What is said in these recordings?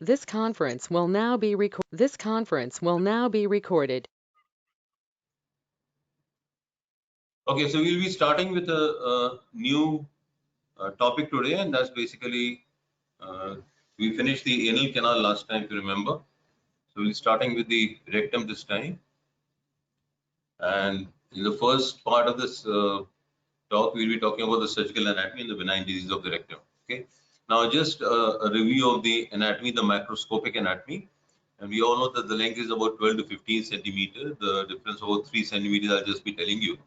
This conference will now be recorded. Okay, so we'll be starting with a new topic today, and that's basically we finished the anal canal last time, if you remember. So we'll be starting with the rectum this time. And in the first part of this talk, we'll be talking about the surgical anatomy and the benign disease of the rectum. Okay. Now, just a review of the anatomy, the macroscopic anatomy. And we all know that the length is about 12 to 15 centimeters. The difference of about 3 centimeters, I'll just be telling you,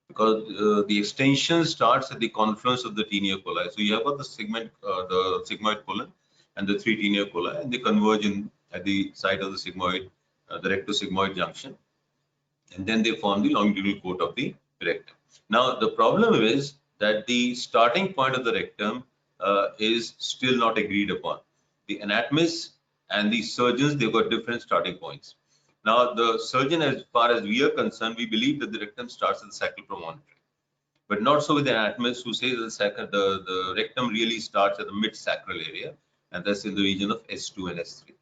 because the extension starts at the confluence of the tinea coli. So you have got the sigmoid colon and the 3 tinea coli, and they converge at the site of the sigmoid, the rectosigmoid junction, and then they form the longitudinal coat of the rectum. Now the problem is that the starting point of the rectum is still not agreed upon. The anatomists and the surgeons, they've got different starting points. Now the surgeon, as far as we are concerned, we believe that the rectum starts at the sacral promontory, but not so with the anatomists who say the rectum really starts at the mid-sacral area, and that's in the region of S2 and S3.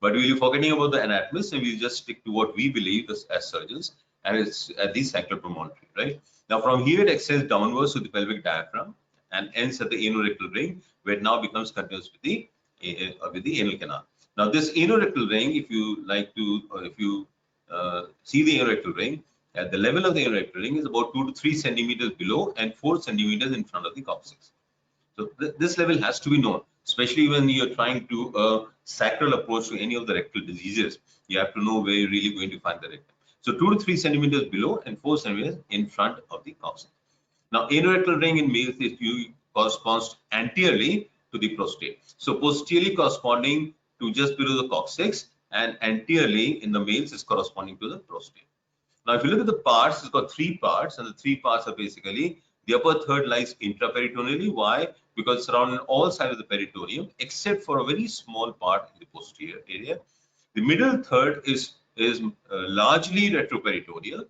But we'll be forgetting about the anatomists, and we'll just stick to what we believe as surgeons, and it's at the sacral promontory, right? Now from here it extends downwards to the pelvic diaphragm and ends at the anorectal ring, where it now becomes continuous with the anal canal. Now this anorectal ring, if you like to, or if you see the anorectal ring, at the level of the anorectal ring is about 2 to 3 centimeters below and 4 centimeters in front of the coccyx. So this level has to be known, especially when you're trying to sacral approach to any of the rectal diseases. You have to know where you're really going to find the rectum. So 2 to 3 centimeters below and 4 centimeters in front of the coccyx. Now, anorectal ring in males corresponds anteriorly to the prostate. So posteriorly corresponding to just below the coccyx, and anteriorly in the males is corresponding to the prostate. Now, if you look at the parts, it's got 3 parts, and the 3 parts are basically the upper third lies intraperitoneally. Why? Because it's surrounding all sides of the peritoneum, except for a very small part in the posterior area. The middle third is largely retroperitoneal,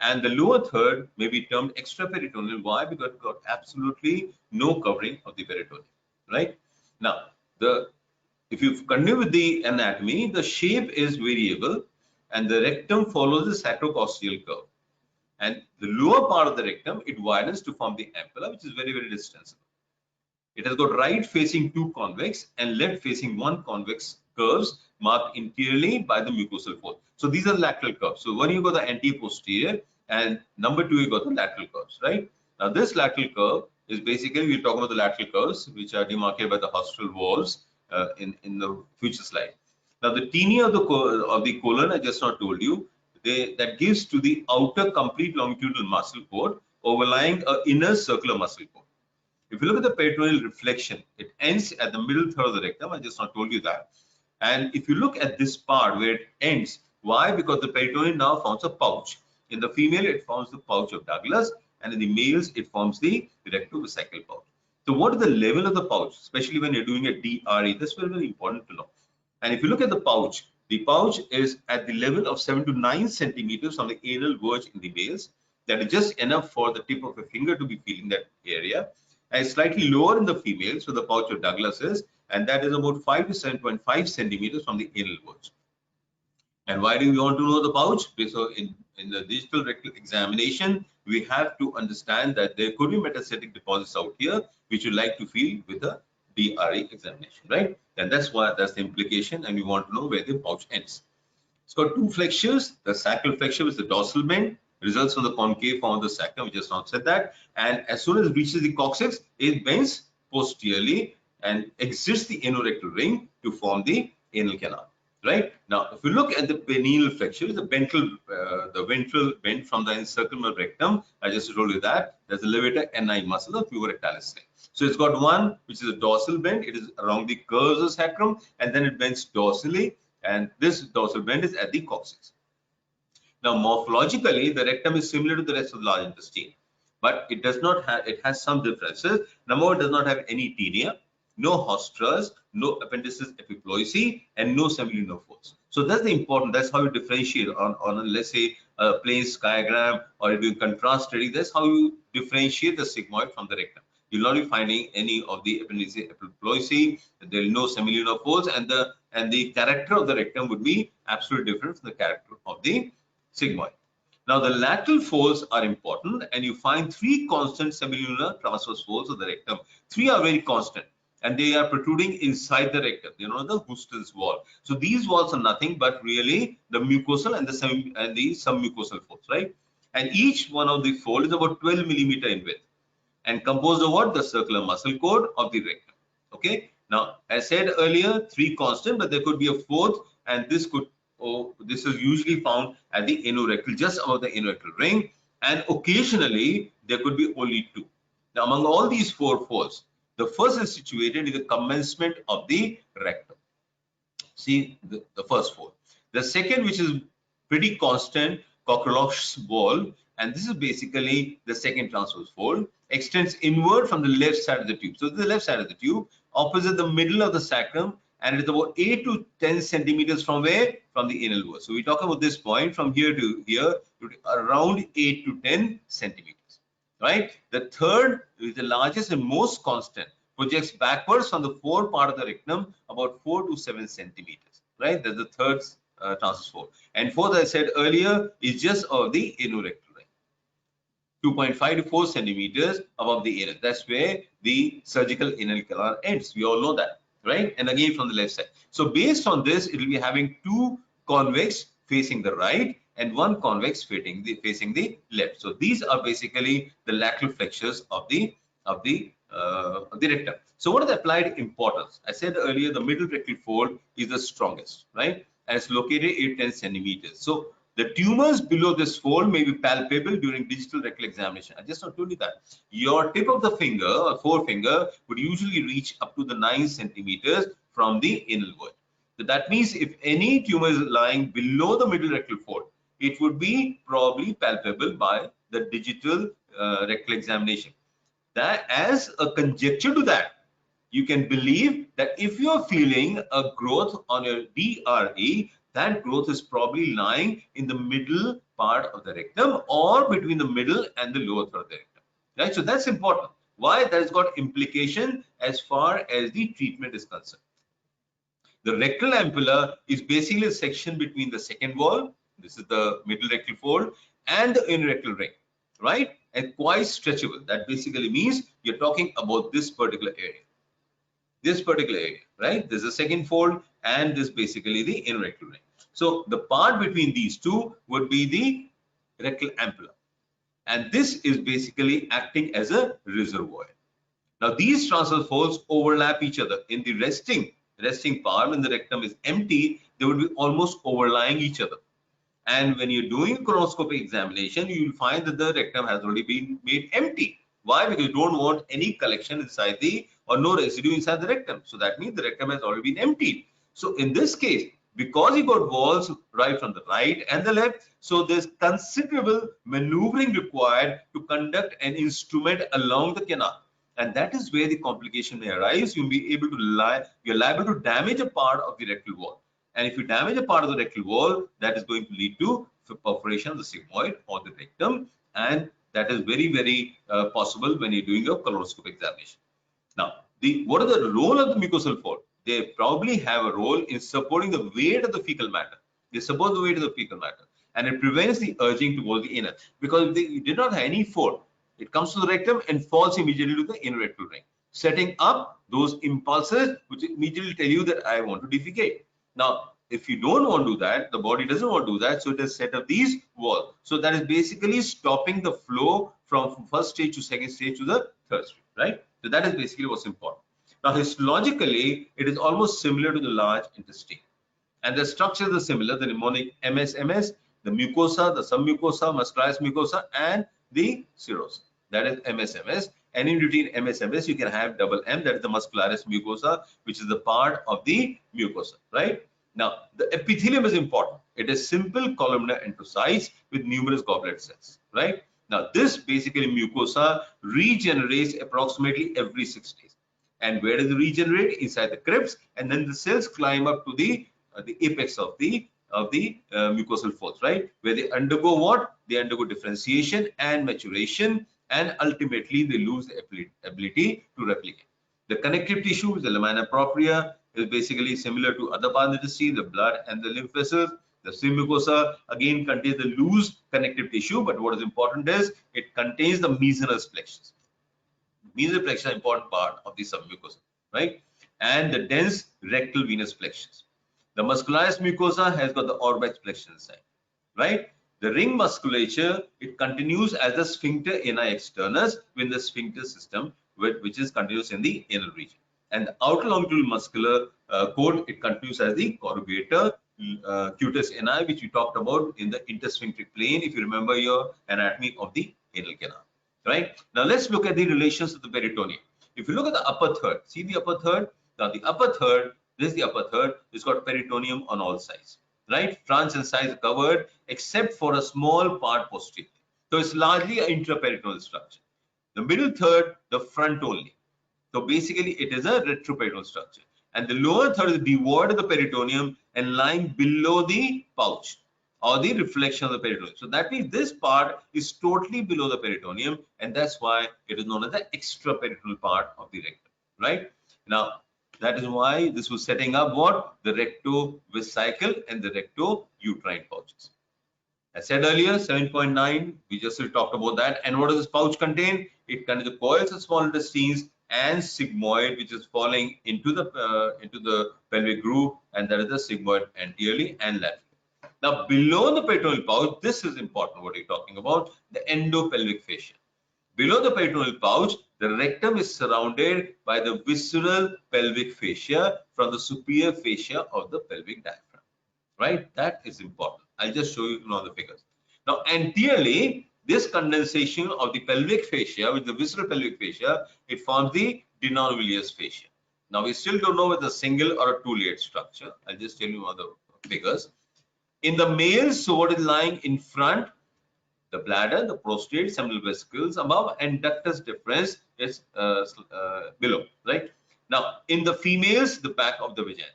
and the lower third may be termed extraperitoneal. Why? Because it's got absolutely no covering of the peritoneum. Right now, if you continue with the anatomy, the shape is variable, and the rectum follows the sacrococcygeal curve. And the lower part of the rectum, it widens to form the ampulla, which is very, very distensible. It has got right facing 2 convex and left facing 1 convex curves marked interiorly by the mucosal fold. So these are lateral curves. So one, you got the anterior-posterior, and number 2, you got the lateral curves, right? Now this lateral curve is basically, we'll talk about the lateral curves, which are demarcated by the haustral walls in the future slide. Now the tinea of the colon, I just now told you, that gives to the outer complete longitudinal muscle cord overlying an inner circular muscle cord. If you look at the peritoneal reflection, it ends at the middle third of the rectum. I just now told you that. And if you look at this part where it ends, why? Because the peritoneum now forms a pouch. In the female, it forms the pouch of Douglas, and in the males, it forms the rectovesical pouch. So what is the level of the pouch, especially when you're doing a DRE? That's very, very important to know. And if you look at the pouch is at the level of 7 to 9 centimeters from the anal verge in the males. That is just enough for the tip of a finger to be feeling that area. And slightly lower in the female, so the pouch of Douglas is, and that is about 5 to 7.5 centimeters from the anal verge. And why do we want to know the pouch? Because in the digital rectal examination, we have to understand that there could be metastatic deposits out here, which you like to feel with a DRE examination, right? And that's the implication, and we want to know where the pouch ends. It's got 2 flexures. The sacral flexure is the dorsal bend, results from the concave form of the sacrum. We just now said that. And as soon as it reaches the coccyx, it bends posteriorly and exits the anorectal ring to form the anal canal. Right now, if you look at the peneal flexure, the ventral bend from the encirclement rectum. I just told you that there's the levator ani muscle of pure rectalis. So it's got one which is a dorsal bend. It is around the curves of sacrum, and then it bends dorsally, and this dorsal bend is at the coccyx. Now, morphologically, the rectum is similar to the rest of the large intestine, but it does not have. It has some differences. Number one, it does not have any tinea, no haustras, no appendices epiploicy, and no semilunal folds. So that's the important. That's how you differentiate on a, let's say, a plain skygram, or if you contrast study. That's how you differentiate the sigmoid from the rectum. You'll not be finding any of the epipleusi. There are no semilunar folds, and the character of the rectum would be absolutely different from the character of the sigmoid. Now, the lateral folds are important, and you find three constant semilunar transverse folds of the rectum. Three are very constant, and they are protruding inside the rectum. You know, the Houston's wall. So these walls are nothing but really the mucosal and the submucosal folds, right? And each one of the fold is about 12 millimeter in width, and composed of what? The circular muscle cord of the rectum. Okay. Now, as said earlier, three constant, but there could be a fourth, and this is usually found at the anorectal, just above the anorectal ring, and occasionally there could be only two. Now, among all these four folds, the first is situated in the commencement of the rectum. See the first fold. The second, which is pretty constant, Cockroach's wall, and this is basically the second transverse fold, extends inward from the left side of the tube. So the left side of the tube, opposite the middle of the sacrum, and it is about 8 to 10 centimeters from where? From the anal wall. So we talk about this point from here to here, around 8 to 10 centimeters, right? The third is the largest and most constant, projects backwards from the fore part of the rectum about 4 to 7 centimeters, right? That's the third transverse fold. And fourth, I said earlier, is just of the anorectal ring, 2.5 to 4 centimeters above the anus. That's where the surgical anal canal ends. We all know that, right? And again from the left side. So based on this, it will be having two convex facing the right and one convex facing the left. So these are basically the lateral flexures of the rectum. So what is the applied importance? I said earlier, the middle rectal fold is the strongest, right? And it's located 8-10 centimeters. So the tumors below this fold may be palpable during digital rectal examination. I just not told you that. Your tip of the finger or forefinger would usually reach up to the 9 centimeters from the anal void. So that means if any tumor is lying below the middle rectal fold, it would be probably palpable by the digital rectal examination. That as a conjecture to that, you can believe that if you are feeling a growth on your DRE, that growth is probably lying in the middle part of the rectum or between the middle and the lower third of the rectum, right? So that's important. Why? That has got implication as far as the treatment is concerned. The rectal ampulla is basically a section between the second wall, this is the middle rectal fold, and the anorectal ring, right? And quite stretchable. That basically means you're talking about this particular area. This particular area, right? There's a second fold, and this basically the anorectal ring. So the part between these two would be the rectal ampulla, and this is basically acting as a reservoir. Now these transverse folds overlap each other in the resting part. When the rectum is empty, they would be almost overlying each other. And when you're doing a colonoscopic examination, you will find that the rectum has already been made empty. Why? Because you don't want any collection inside or no residue inside the rectum. So that means the rectum has already been emptied. So in this case, because you got walls right from the right and the left, so there's considerable maneuvering required to conduct an instrument along the canal. And that is where the complication may arise. You'll be able to you're liable to damage a part of the rectal wall. And if you damage a part of the rectal wall, that is going to lead to perforation of the sigmoid or the rectum. And that is very, very possible when you're doing a colonoscopic examination. Now, what is the role of the mucosal fold? They probably have a role in supporting the weight of the fecal matter. They support the weight of the fecal matter. And it prevents the urging towards the anus. Because if they did not have any fold, it comes to the rectum and falls immediately to the anorectal ring, setting up those impulses which immediately tell you that I want to defecate. Now, if you don't want to do that, the body doesn't want to do that, so it has set up these walls. So that is basically stopping the flow from first stage to second stage to the third stage, right? So that is basically what's important. Now, histologically, it is almost similar to the large intestine. And the structures are similar, the mnemonic MS, the mucosa, the submucosa, muscularis mucosa, and the serosa. That is MS. And in between MS, you can have double M, that is the muscularis mucosa, which is the part of the mucosa, right? Now, the epithelium is important. It is simple columnar enterocytes with numerous goblet cells, right? Now, this basically mucosa regenerates approximately every 6 days. And where does it regenerate? Inside the crypts, and then the cells climb up to the apex of the mucosal folds, right? Where they undergo what? They undergo differentiation and maturation, and ultimately they lose the ability to replicate. The connective tissue, the lamina propria, is basically similar to other parts of the intestine, the blood and the lymph vessels. The mucosa again contains the loose connective tissue, but what is important is it contains the mesenterous plexus. Mesenteric plexus is an important part of the submucosa, right? And the dense rectal venous plexus. The muscularis mucosa has got the orbex plexus inside, right? The ring musculature, it continues as the sphincter ani externus within the sphincter system, which is continuous in the anal region. And the outer longitudinal muscular cord, it continues as the corrugator cutis ani, which we talked about in the intersphincteric plane, if you remember your anatomy of the anal canal. Right? Now let's look at the relations of the peritoneum. If you look at the upper third, see the upper third? Now the upper third, this is the upper third, it's got peritoneum on all sides. Right? Trans and sides are covered except for a small part posteriorly. So it's largely an intraperitoneal structure. The middle third, the front only. So basically it is a retroperitoneal structure. And the lower third is devoid of the peritoneum and lying below the pouch or the reflection of the peritoneum. So that means this part is totally below the peritoneum, and that's why it is known as the extraperitoneal part of the rectum, right? Now, that is why this was setting up what? The rectovesical and the rectouterine pouches. I said earlier, 7.9, we just talked about that. And what does this pouch contain? It contains the coils of small intestines and sigmoid, which is falling into the pelvic groove, and that is the sigmoid anteriorly and laterally. Now, below the peritoneal pouch, this is important what you're talking about, the endopelvic fascia. Below the peritoneal pouch, the rectum is surrounded by the visceral pelvic fascia from the superior fascia of the pelvic diaphragm. Right? That is important. I'll just show you on the figures. Now, anteriorly, this condensation of the pelvic fascia with the visceral pelvic fascia, it forms the denonuleus fascia. Now, we still don't know whether a single or a two-layered structure. I'll just tell you other figures. In the males, so what is lying in front, the bladder, the prostate, seminal vesicles above, and ductus deferens is below, right? Now, in the females, the back of the vagina.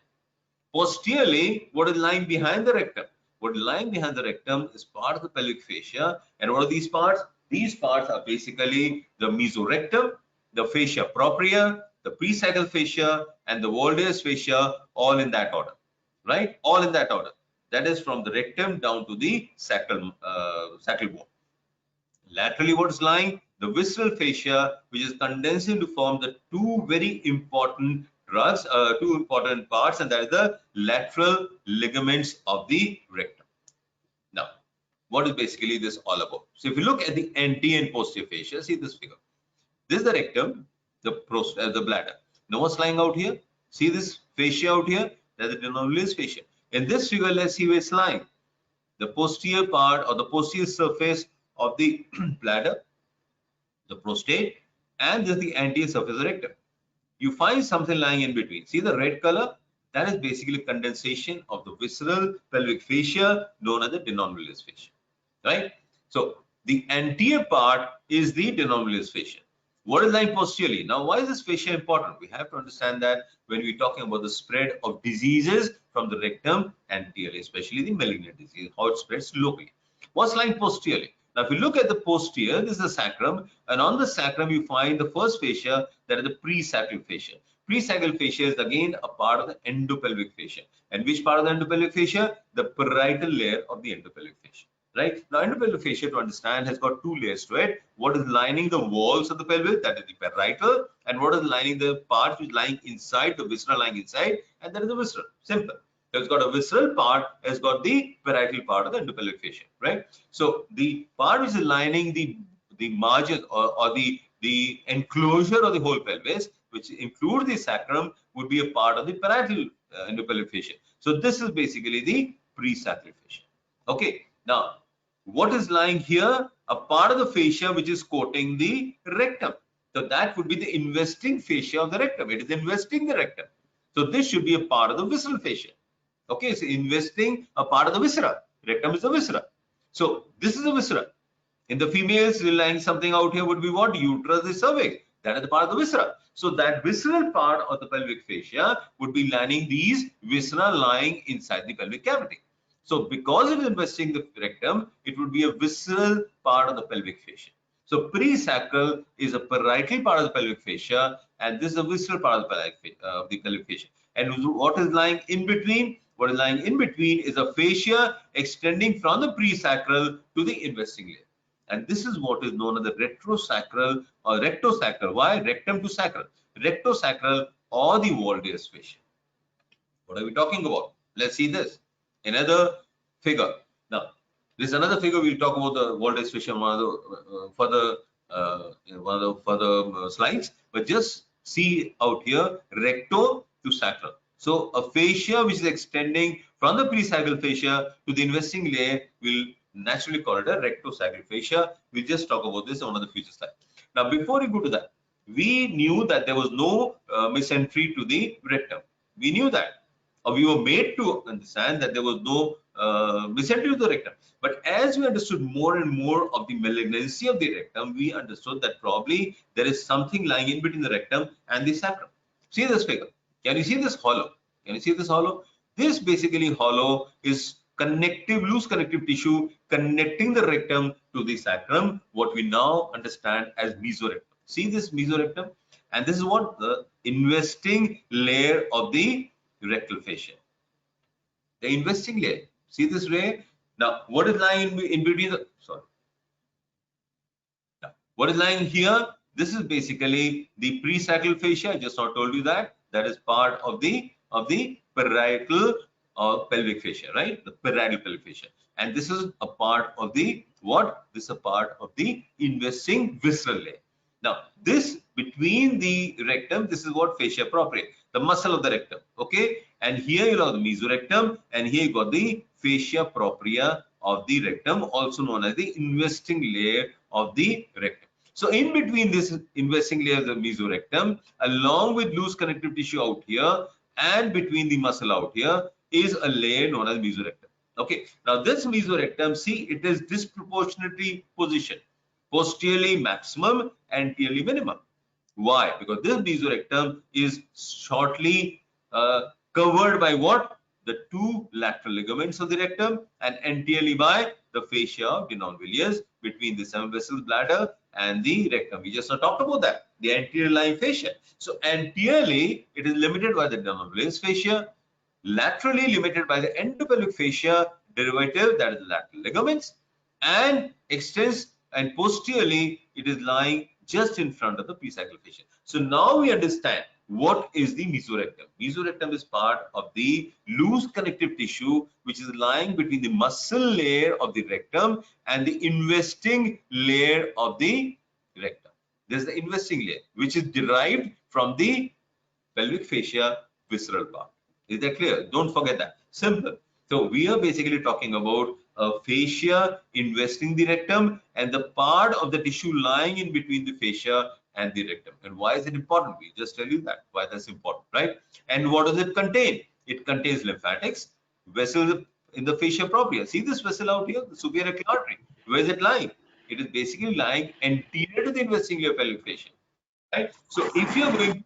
Posteriorly, what is lying behind the rectum? What is lying behind the rectum is part of the pelvic fascia. And what are these parts? These parts are basically the mesorectum, the fascia propria, the presagittal fascia, and the Walde's fascia, all in that order, right? All in that order. That is from the rectum down to the sacral bone. Laterally, what is lying? The visceral fascia, which is condensing to form the two very important two important parts, and that is the lateral ligaments of the rectum. Now, what is basically this all about? So, if you look at the anterior and posterior fascia, see this figure. This is the rectum, the bladder. Now, what's lying out here? See this fascia out here? That's the denonuleus fascia. In this figure, let's see where it's lying. The posterior part or the posterior surface of the bladder, the prostate, and this is the anterior surface of the rectum. You find something lying in between. See the red color? That is basically condensation of the visceral pelvic fascia known as the denonuleus fascia, right? So the anterior part is the denonuleus fascia. What is lying posteriorly? Now, why is this fascia important? We have to understand that when we're talking about the spread of diseases from the rectum anteriorly, especially the malignant disease, how it spreads locally. What's lying posteriorly? Now, if you look at the posterior, this is the sacrum, and on the sacrum you find the first fascia, that is the presacral fascia. Presacral fascia is again a part of the endopelvic fascia. And which part of the endopelvic fascia? The parietal layer of the endopelvic fascia. Right? Now, endopelvic fascia, to understand, has got two layers to it. What is lining the walls of the pelvis? That is the parietal. And what is lining the parts which is lying inside, the viscera lying inside? And that is the visceral. Simple. So it's got a visceral part, has got the parietal part of the endopelvic fascia, right? So the part which is lining the margin or the enclosure of the whole pelvis, which includes the sacrum, would be a part of the parietal endopelvic fascia. So this is basically the presacral fascia. Okay. Now, what is lying here? A part of the fascia which is coating the rectum. So that would be the investing fascia of the rectum. It is investing the rectum. So this should be a part of the visceral fascia. Okay, so investing a part of the viscera. Rectum is the viscera. So this is the viscera. In the females, lying something out here would be what? Uterus, the cervix. That is the part of the viscera. So that visceral part of the pelvic fascia would be lining these viscera lying inside the pelvic cavity. So because it is investing the rectum, it would be a visceral part of the pelvic fascia. So presacral is a parietal part of the pelvic fascia, and this is the visceral part of the pelvic fascia. And what is lying in between? What is lying in between is a fascia extending from the presacral to the investing layer. And this is what is known as the retrosacral or rectosacral. Why? Rectum to sacral. Rectosacral or the Walde's fascia. What are we talking about? Let's see this. Another figure. Now, this is another figure. We'll talk about the Walde's fascia one of the further slides. But just see out here, recto to sacral. So a fascia which is extending from the presacral fascia to the investing layer will naturally call it a rectosacral fascia. We'll just talk about this on one of the future slides. Now, before we go to that, we knew that there was no mesentery to the rectum. We knew that, or we were made to understand that there was no mesentery to the rectum. But as we understood more and more of the malignancy of the rectum, we understood that probably there is something lying in between the rectum and the sacrum. See this figure. Can you see this hollow? Can you see this hollow? This basically hollow is loose connective tissue connecting the rectum to the sacrum, what we now understand as mesorectum. See this mesorectum? And this is what the investing layer of the rectal fascia. The investing layer. See this ray? Now, what is lying in between the, sorry. Now, what is lying here? This is basically the presacral fascia. I just now told you that. That is part of the parietal or pelvic fascia, right? The parietal pelvic fascia. And this is a part of the what? This is a part of the investing visceral layer. Now, this between the rectum, this is what fascia propria, the muscle of the rectum. Okay, and here you have the mesorectum, and here you got the fascia propria of the rectum, also known as the investing layer of the rectum. So, in between this investing layer of the mesorectum, along with loose connective tissue out here, and between the muscle out here, is a layer known as mesorectum. Okay, now this mesorectum, see, it is disproportionately positioned. Posteriorly maximum, anteriorly minimum. Why? Because this mesorectum is shortly covered by what? The two lateral ligaments of the rectum, and anteriorly by the fascia of the non-bilious between the semivessel bladder and the rectum. We just talked about that, the anterior lying fascia. So anteriorly, it is limited by the non-bilious fascia, laterally limited by the endopelvic fascia derivative, that is the lateral ligaments, and extends, and posteriorly it is lying just in front of the presacral fascia. So now we understand what is the mesorectum. Mesorectum is part of the loose connective tissue which is lying between the muscle layer of the rectum and the investing layer of the rectum. This is the investing layer which is derived from the pelvic fascia visceral part. Is that clear? Don't forget that. Simple. So we are basically talking about a fascia investing the rectum and the part of the tissue lying in between the fascia and the rectum. And why is it important? We just tell you that, why that's important, right? And what does it contain? It contains lymphatics, vessels in the fascia propria. See this vessel out here, the superior rectal artery. Where is it lying? It is basically lying anterior to the investing layer pelvic fascia, right? So if you are going to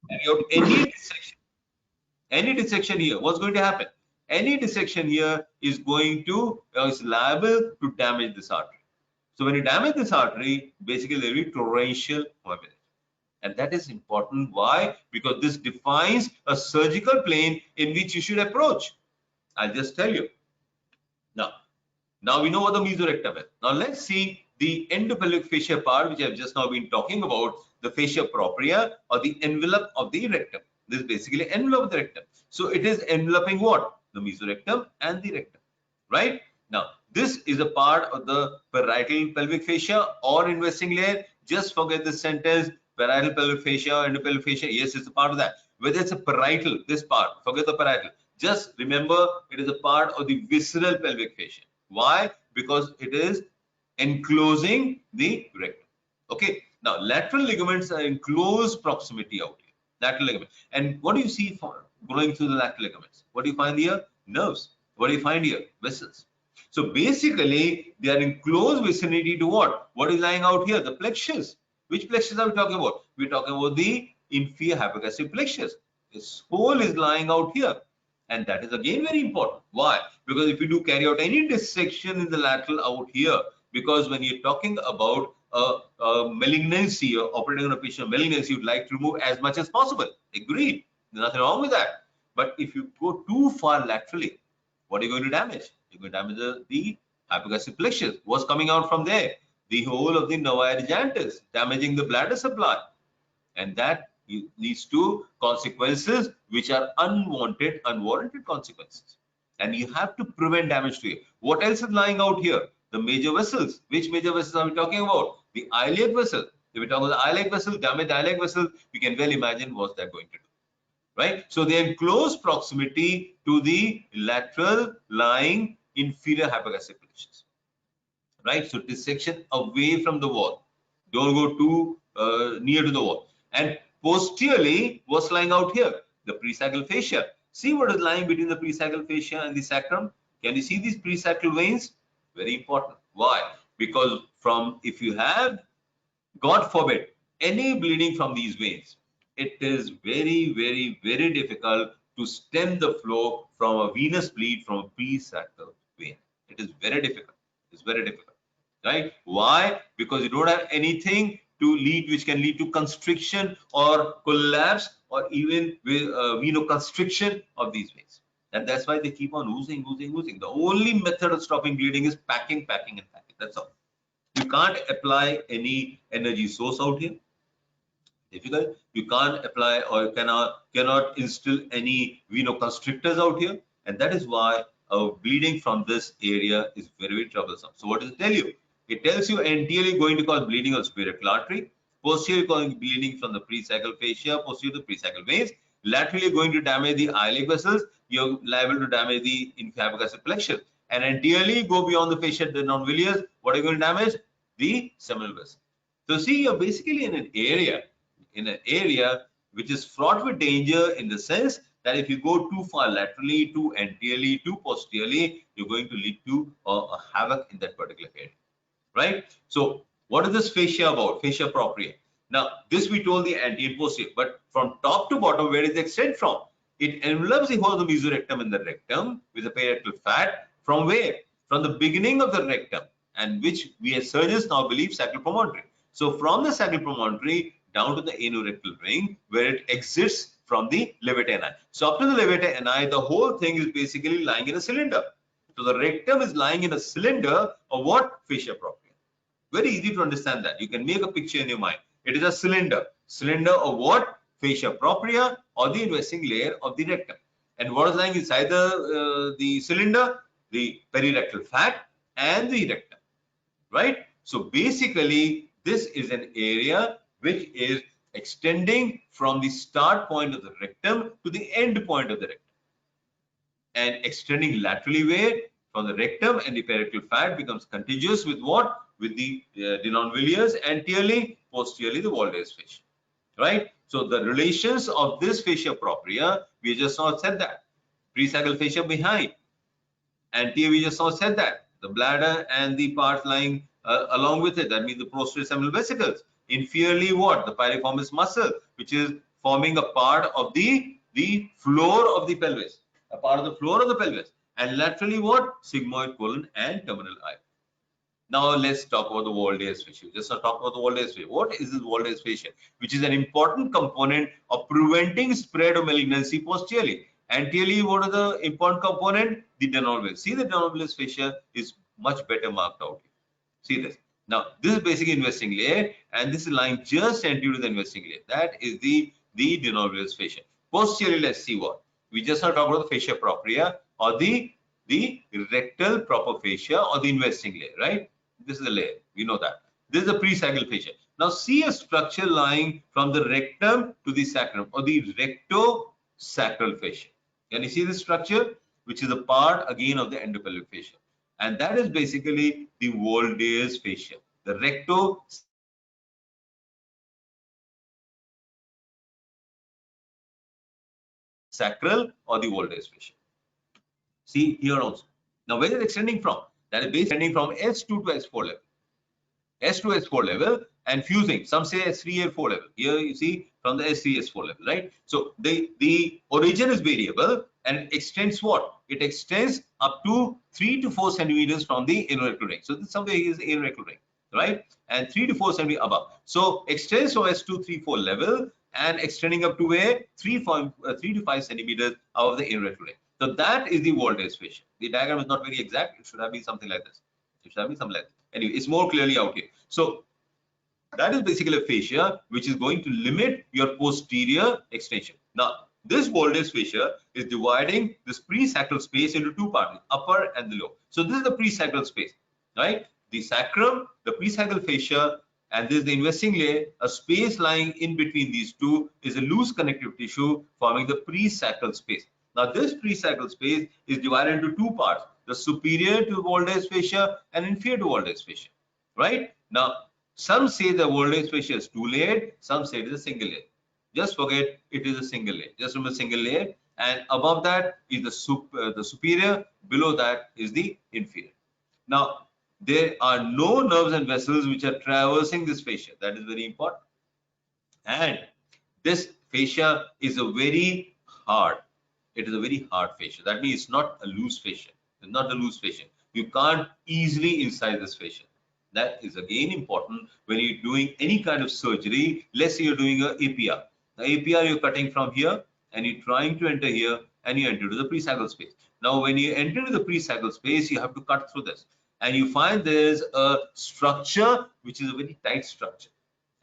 carry out any dissection here, what's going to happen? Any dissection here is going to, is liable to damage this artery. So when you damage this artery, basically there will be torrential hemorrhage. And that is important. Why? Because this defines a surgical plane in which you should approach. I'll just tell you. Now we know what the mesorectum is. Now let's see the endopelvic fascia part, which I've just now been talking about, the fascia propria or the envelope of the rectum. This is basically envelope of the rectum. So it is enveloping what? The mesorectum and the rectum, right? Now this is a part of the parietal pelvic fascia or investing layer. Just forget this sentence, parietal pelvic fascia or endopelvic fascia. Yes, it's a part of that. Whether it's a parietal, this part, forget the parietal. Just remember it is a part of the visceral pelvic fascia. Why? Because it is enclosing the rectum. Okay. Now, lateral ligaments are in close proximity out here. Lateral ligament. And what do you see for growing through the lateral ligaments? What do you find here? Nerves. What do you find here? Vessels. So basically, they are in close vicinity to what? What is lying out here? The plexus. Which plexus are we talking about? We're talking about the inferior hypogastric plexus. This hole is lying out here. And that is again very important. Why? Because if you do carry out any dissection in the lateral out here, because when you're talking about malignancy or operating on a patient malignancy, you'd like to remove as much as possible. Agreed. There's nothing wrong with that. But if you go too far laterally, what are you going to damage? You're going to damage the hypogastric plexus. What's coming out from there? The whole of the nervi adjunctus, damaging the bladder supply. And that leads to consequences which are unwanted, unwarranted consequences. And you have to prevent damage to it. What else is lying out here? The major vessels. Which major vessels are we talking about? The iliac vessel. If we talk about the iliac vessel, damaged iliac vessel, we can well imagine what they're going to do. Right? So they're in close proximity to the lateral lying inferior hypogastric plexus. Right? So dissection away from the wall. Don't go too near to the wall. And posteriorly, what's lying out here? The presacral fascia. See what is lying between the presacral fascia and the sacrum? Can you see these presacral veins? Very important. Why? Because if you have, God forbid, any bleeding from these veins, it is very, very, very difficult to stem the flow from a venous bleed from a presacral vein. It is very difficult. It's very difficult. Right? Why? Because you don't have anything to lead, which can lead to constriction or collapse or even venoconstriction of these veins. And that's why they keep on oozing. The only method of stopping bleeding is packing. That's all. You can't apply any energy source out here. Difficult. You can't apply or cannot instill any venoconstrictors out here. And that is why bleeding from this area is very, very troublesome. So what does it tell you? It tells you anteriorly going to cause bleeding of spherical artery, posteriorly causing bleeding from the presacral fascia, posterior to presacral veins, laterally going to damage the iliac vessels, you're liable to damage the hypogastric plexus, and anteriorly go beyond the fascia non-villus, what are you going to damage? The seminal vessel. So see, you're basically in an area which is fraught with danger, in the sense that if you go too far laterally, too anteriorly, too posteriorly, you're going to lead to a havoc in that particular area. Right? So what is this fascia about? Fascia propria. Now, this we told the anterior and posterior, but from top to bottom, where does it extend from? It envelops the whole of the mesorectum and the rectum with a perirectal fat. From where? From the beginning of the rectum, and which we as surgeons now believe sacral promontory. So from the sacral promontory down to the anorectal ring, where it exits from the levator ani. So up to the levator ani, the whole thing is basically lying in a cylinder. So the rectum is lying in a cylinder of what? Fascia propria. Very easy to understand that. You can make a picture in your mind. It is a cylinder. Cylinder of what? Fascia propria, or the investing layer of the rectum. And what is lying inside the cylinder? The perirectal fat and the rectum. Right? So basically, this is an area which is extending from the start point of the rectum to the end point of the rectum. And extending laterally where? From the rectum, and the perirectal fat becomes contiguous with what? With the non-villus, anteriorly, posteriorly the Walde's fascia. Right? So the relations of this fascia propria, we just now said that. Presacral fascia behind. Anterior, we just now said that. The bladder and the parts lying along with it, that means the posterior seminal vesicles. Inferiorly what? The piriformis muscle, which is forming a part of the floor of the pelvis. A part of the floor of the pelvis. And laterally what? Sigmoid colon and terminal eye. Now let's talk about the Walde's fascia. Just talk about the Walde's fascia. What is this Walde's fascia? Which is an important component of preventing spread of malignancy posteriorly. Anteriorly, what is the important component? The denovelous. See, the denovelous fascia is much better marked out here. See this. Now, this is basically investing layer, and this is lying just anterior to the investing layer. That is the denovelous fascia. Posteriorly, let's see what. We just now talked about the fascia propria, or the rectal proper fascia, or the investing layer, right? This is the layer. We know that. This is the presacral fascia. Now, see a structure lying from the rectum to the sacrum, or the rectosacral fascia. Can you see this structure? Which is a part again of the endopelvic fascia. And that is basically the Walde's fascia, the rectosacral or the Walde's fascia. See here also. Now, where is it extending from? That is basically extending from S2 to S4 level. S2, S4 level, and fusing. Some say S3, S4 level. Here you see from the S3, S4 level, right? So the origin is variable, and it extends what? It extends up to 3 to 4 centimeters from the anorectal ring. So this somewhere is the anorectal ring. right? And 3 to 4 centimeters above. So extends from S2, 3, 4 level and extending up to where 3 to 5 centimeters above the inner rectal. So that is the Walden's fascia. The diagram is not very exact. It should have been something like this. It should have been something like this. Anyway, it's more clearly out here. So that is basically a fascia which is going to limit your posterior extension. Now, this Walden's fascia is dividing this presacral space into two parts, the upper and the lower. So this is the presacral space, right? The sacrum, the presacral fascia, and this is the investing layer. A space lying in between these two is a loose connective tissue forming the presacral space. Now, this presacral space is divided into two parts: the superior to Walden's fascia and inferior to Walden's fascia, right? Now, some say the Walden's fascia is two-layered, some say it is a single layer. Just forget it is a single layer. Just remember single layer, and above that is the superior, below that is the inferior. Now, there are no nerves and vessels which are traversing this fascia. That is very important. And this fascia is a very hard. It is a very hard fascia. That means it's not a loose fascia. It's not a loose fascia. You can't easily incise this fascia. That is again important when you're doing any kind of surgery. Let's say you're doing a APR. The APR you're cutting from here and you're trying to enter here and you enter into the presacral space. Now, when you enter into the presacral space, you have to cut through this. And you find there's a structure which is a very tight structure.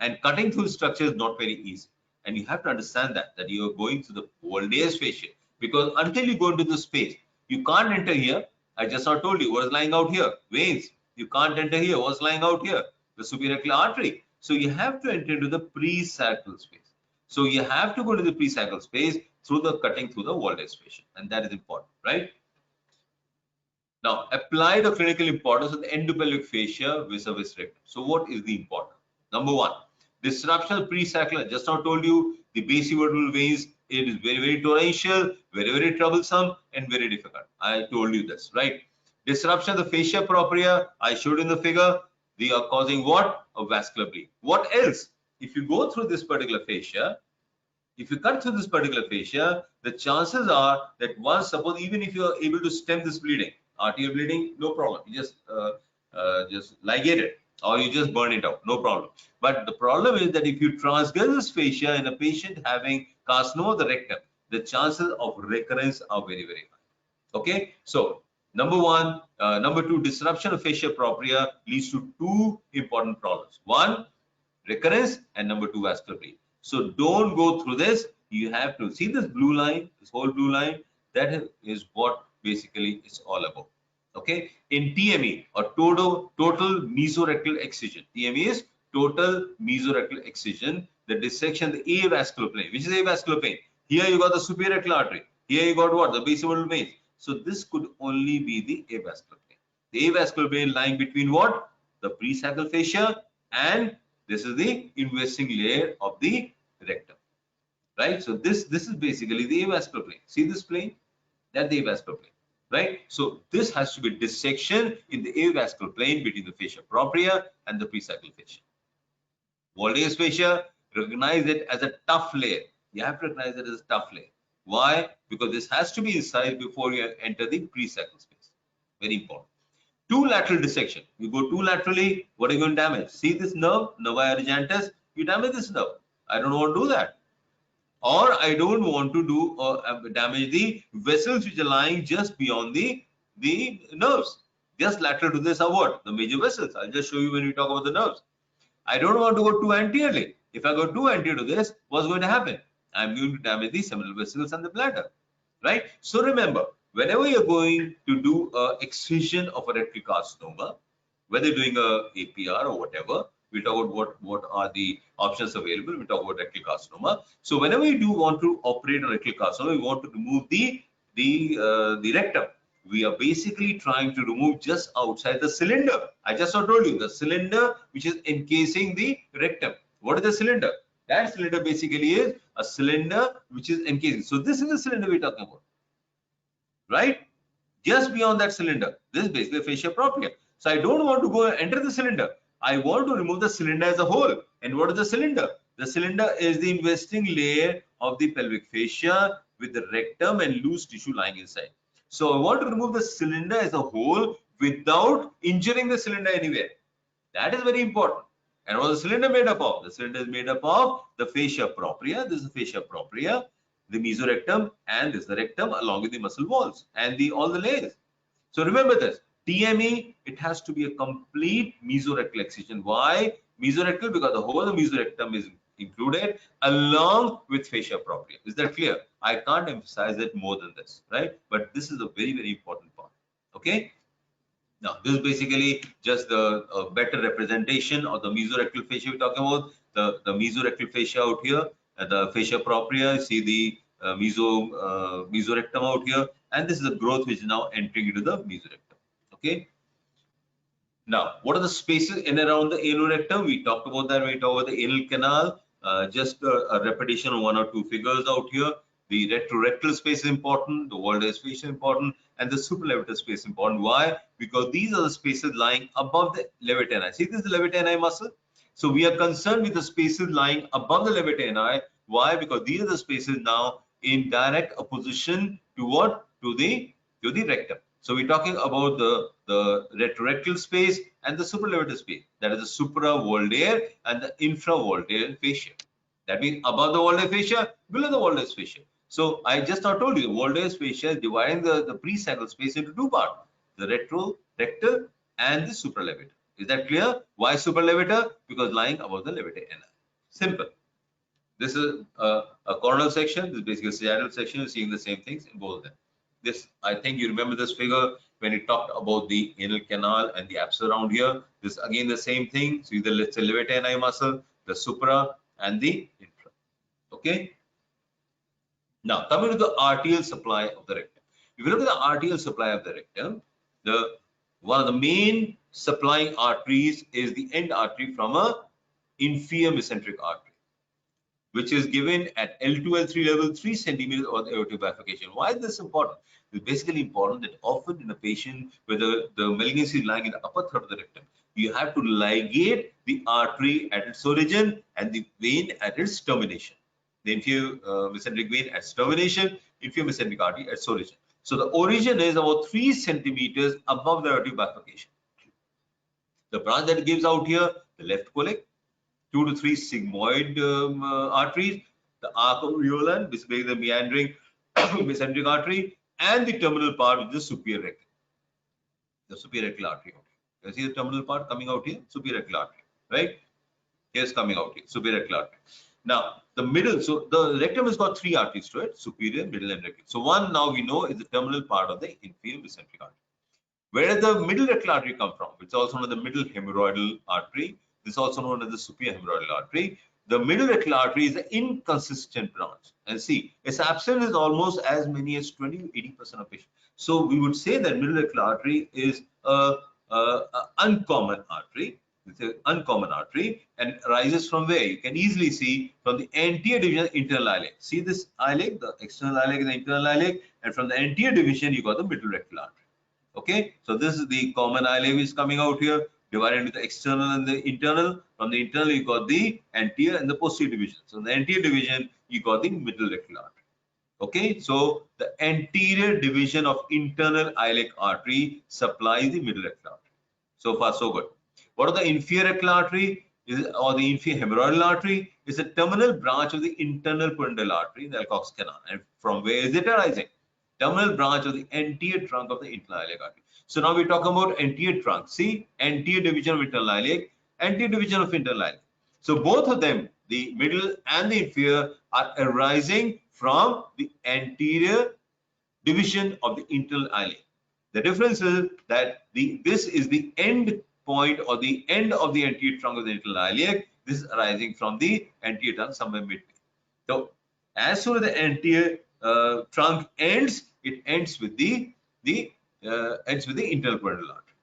And cutting through the structure is not very easy. And you have to understand that you are going through the Walden's fascia, because until you go into the space, you can't enter here. I just now told you what is lying out here, veins. You can't enter here. What's lying out here? The superior artery. So you have to enter into the presacral space. So you have to go to the presacral space through the cutting through the Walden's fascia, and that is important, right? Now, apply the clinical importance of the endopelvic fascia vis-a-vis rectum. So what is the importance? Number one, disruption of presacral. I just now told you the basivertebral veins. It is very, very torrential, very, very troublesome, and very difficult. I told you this, right? Disruption of the fascia propria. I showed in the figure. They are causing what? A vascular bleed. What else? If you go through this particular fascia, if you cut through this particular fascia, the chances are that once, suppose even if you are able to stem this bleeding, arterial bleeding, no problem. You just ligate it or you just burn it out, no problem. But the problem is that if you transgress this fascia in a patient having carcinoma of the rectum, the chances of recurrence are very, very high. Okay, so number one, number two, disruption of fascia propria leads to two important problems. One, recurrence, and number two, vascular bleed. So don't go through this. You have to see this blue line, this whole blue line. That is what basically it's all about. Okay. In TME or total mesorectal excision. TME is total mesorectal excision. The dissection, the avascular plane. Which is avascular plane? Here you got the superior rectal artery. Here you got what? The basivertebral veins. So this could only be the avascular plane. The avascular plane lying between what? The presacral fascia, and this is the investing layer of the rectum, right? So this is basically the avascular plane. See this plane? That's the avascular plane, right? So this has to be dissection in the avascular plane between the fascia propria and the presacral fascia. Walden's fascia, recognize it as a tough layer. You have to recognize it as a tough layer. Why? Because this has to be incised before you enter the presacral space. Very important. Two lateral dissection. You go two laterally, what are you going to damage? See this nerve, nervi urgentus, you damage this nerve. I don't want to do that. Or I don't want to do damage the vessels which are lying just beyond the nerves. Just lateral to this are what? The major vessels. I'll just show you when we talk about the nerves. I don't want to go too anteriorly. If I go too anterior to this, what's going to happen? I'm going to damage the seminal vessels and the bladder, right? So remember, whenever you're going to do a excision of a rectal carcinoma, whether you're doing a APR or whatever, we talk about what are the options available. We talk about rectal carcinoma. So whenever you do want to operate on rectal carcinoma, we want to remove the rectum. We are basically trying to remove just outside the cylinder. I just told you the cylinder which is encasing the rectum. What is the cylinder? That cylinder basically is a cylinder which is encasing. So this is the cylinder we're talking about, right? Just beyond that cylinder, this is basically fascia propria. So I don't want to go enter the cylinder. I want to remove the cylinder as a whole. And what is the cylinder? The cylinder is the investing layer of the pelvic fascia with the rectum and loose tissue lying inside. So I want to remove the cylinder as a whole without injuring the cylinder anywhere. That is very important. And what is the cylinder made up of? The cylinder is made up of the fascia propria. This is the fascia propria, the mesorectum, and this is the rectum along with the muscle walls and all the layers. So remember this. TME, it has to be a complete mesorectal excision. Why mesorectal? Because the whole of the mesorectum is included along with fascia propria. Is that clear? I can't emphasize it more than this, right? But this is a very, very important part. Okay. Now, this is basically just the better representation of the mesorectal fascia we're talking about. The mesorectal fascia out here, the fascia propria, you see the mesorectum out here, and this is the growth which is now entering into the mesorectum. Okay. Now, what are the spaces in and around the anal rectum? We talked about that when we talked about the anal canal. Just a repetition of one or two figures out here. The retrorectal space is important, the Walder space is important, and the supralevator space is important. Why? Because these are the spaces lying above the levator. See, this is the levator muscle. So we are concerned with the spaces lying above the levator. Why? Because these are the spaces now in direct opposition to what? To the rectum. So we're talking about the retrorectal space and the supralevator space. That is the supravoldaire and the infravoldaire fascia. That means above the Walder fascia, below the Walder fascia. So I just now told you, the Walder fascia is dividing the pre-sacral space into two parts, the rectal and the supralevator. Is that clear? Why supralevator? Because lying above the levator ani. Simple. This is a coronal section. This is basically a sagittal section. You're seeing the same things in both of them. This, I think you remember this figure when we talked about the anal canal and the apse around here. This again the same thing. So either let's say levator ani muscle, the supra and the infra. Okay. Now coming to the arterial supply of the rectum. If you look at the arterial supply of the rectum, one of the main supplying arteries is the end artery from a inferior mesenteric artery, which is given at L2, L3 level 3 centimeters of the aortic bifurcation. Why is this important? It's basically important that often in a patient where the malignancy is lying in the upper third of the rectum, you have to ligate the artery at its origin and the vein at its termination. The inferior mesenteric vein at its termination, inferior mesenteric artery at its origin. So the origin is about 3 centimeters above the aortic bifurcation. The branch that gives out here, the left colic, 2 to 3 sigmoid arteries, the arc of Riolan, basically the meandering mesenteric artery, and the terminal part which is the superior rectal. The superior rectal artery. You see the terminal part coming out here, superior rectal artery, right? Here's coming out here, superior rectal artery. Now, the middle, so the rectum has got 3 arteries to it, superior, middle, and rectal. So one now we know is the terminal part of the inferior mesenteric artery. Where does the middle rectal artery come from? It's also known as the middle hemorrhoidal artery. This is also known as the superior hemorrhoidal artery. The middle rectal artery is an inconsistent branch. And see, its absence is almost as many as 20 to 80% of patients. So we would say that middle rectal artery is a uncommon artery. It's an uncommon artery and arises from where? You can easily see from the anterior division internal iliac. See this iliac, the external iliac and the internal iliac, and from the anterior division you got the middle rectal artery. Okay, so this is the common iliac which is coming out here, divided into the external and the internal. From the internal, you got the anterior and the posterior division. So in the anterior division, you got the middle rectal artery. Okay, so the anterior division of internal iliac artery supplies the middle rectal artery. So far, so good. What are the inferior rectal artery? Or the inferior hemorrhoidal artery is a terminal branch of the internal pudendal artery, the Alcock's canal. And from where is it arising? Terminal branch of the anterior trunk of the internal iliac artery. So now we're talking about anterior trunk. See, anterior division of internal iliac, anterior division of internal iliac. So both of them, the middle and the inferior, are arising from the anterior division of the internal iliac. The difference is that this is the end point or the end of the anterior trunk of the internal iliac. This is arising from the anterior trunk somewhere midway. So as soon as the anterior trunk ends, it ends with the internal pudendal artery.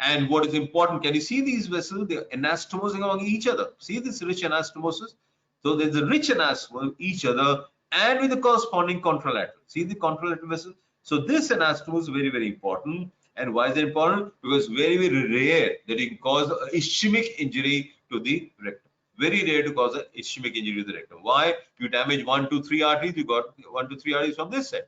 And what is important, can you see these vessels? They are anastomosing among each other. See this rich anastomosis? So there's a rich anastomosis each other and with the corresponding contralateral. See the contralateral vessels? So this anastomosis is very, very important. And why is it important? Because very, very rare that it can cause ischemic injury to the rectum. Very rare to cause an ischemic injury to the rectum. Why? You damage 1, 2, 3 arteries, you got 1, 2, 3 arteries from this side.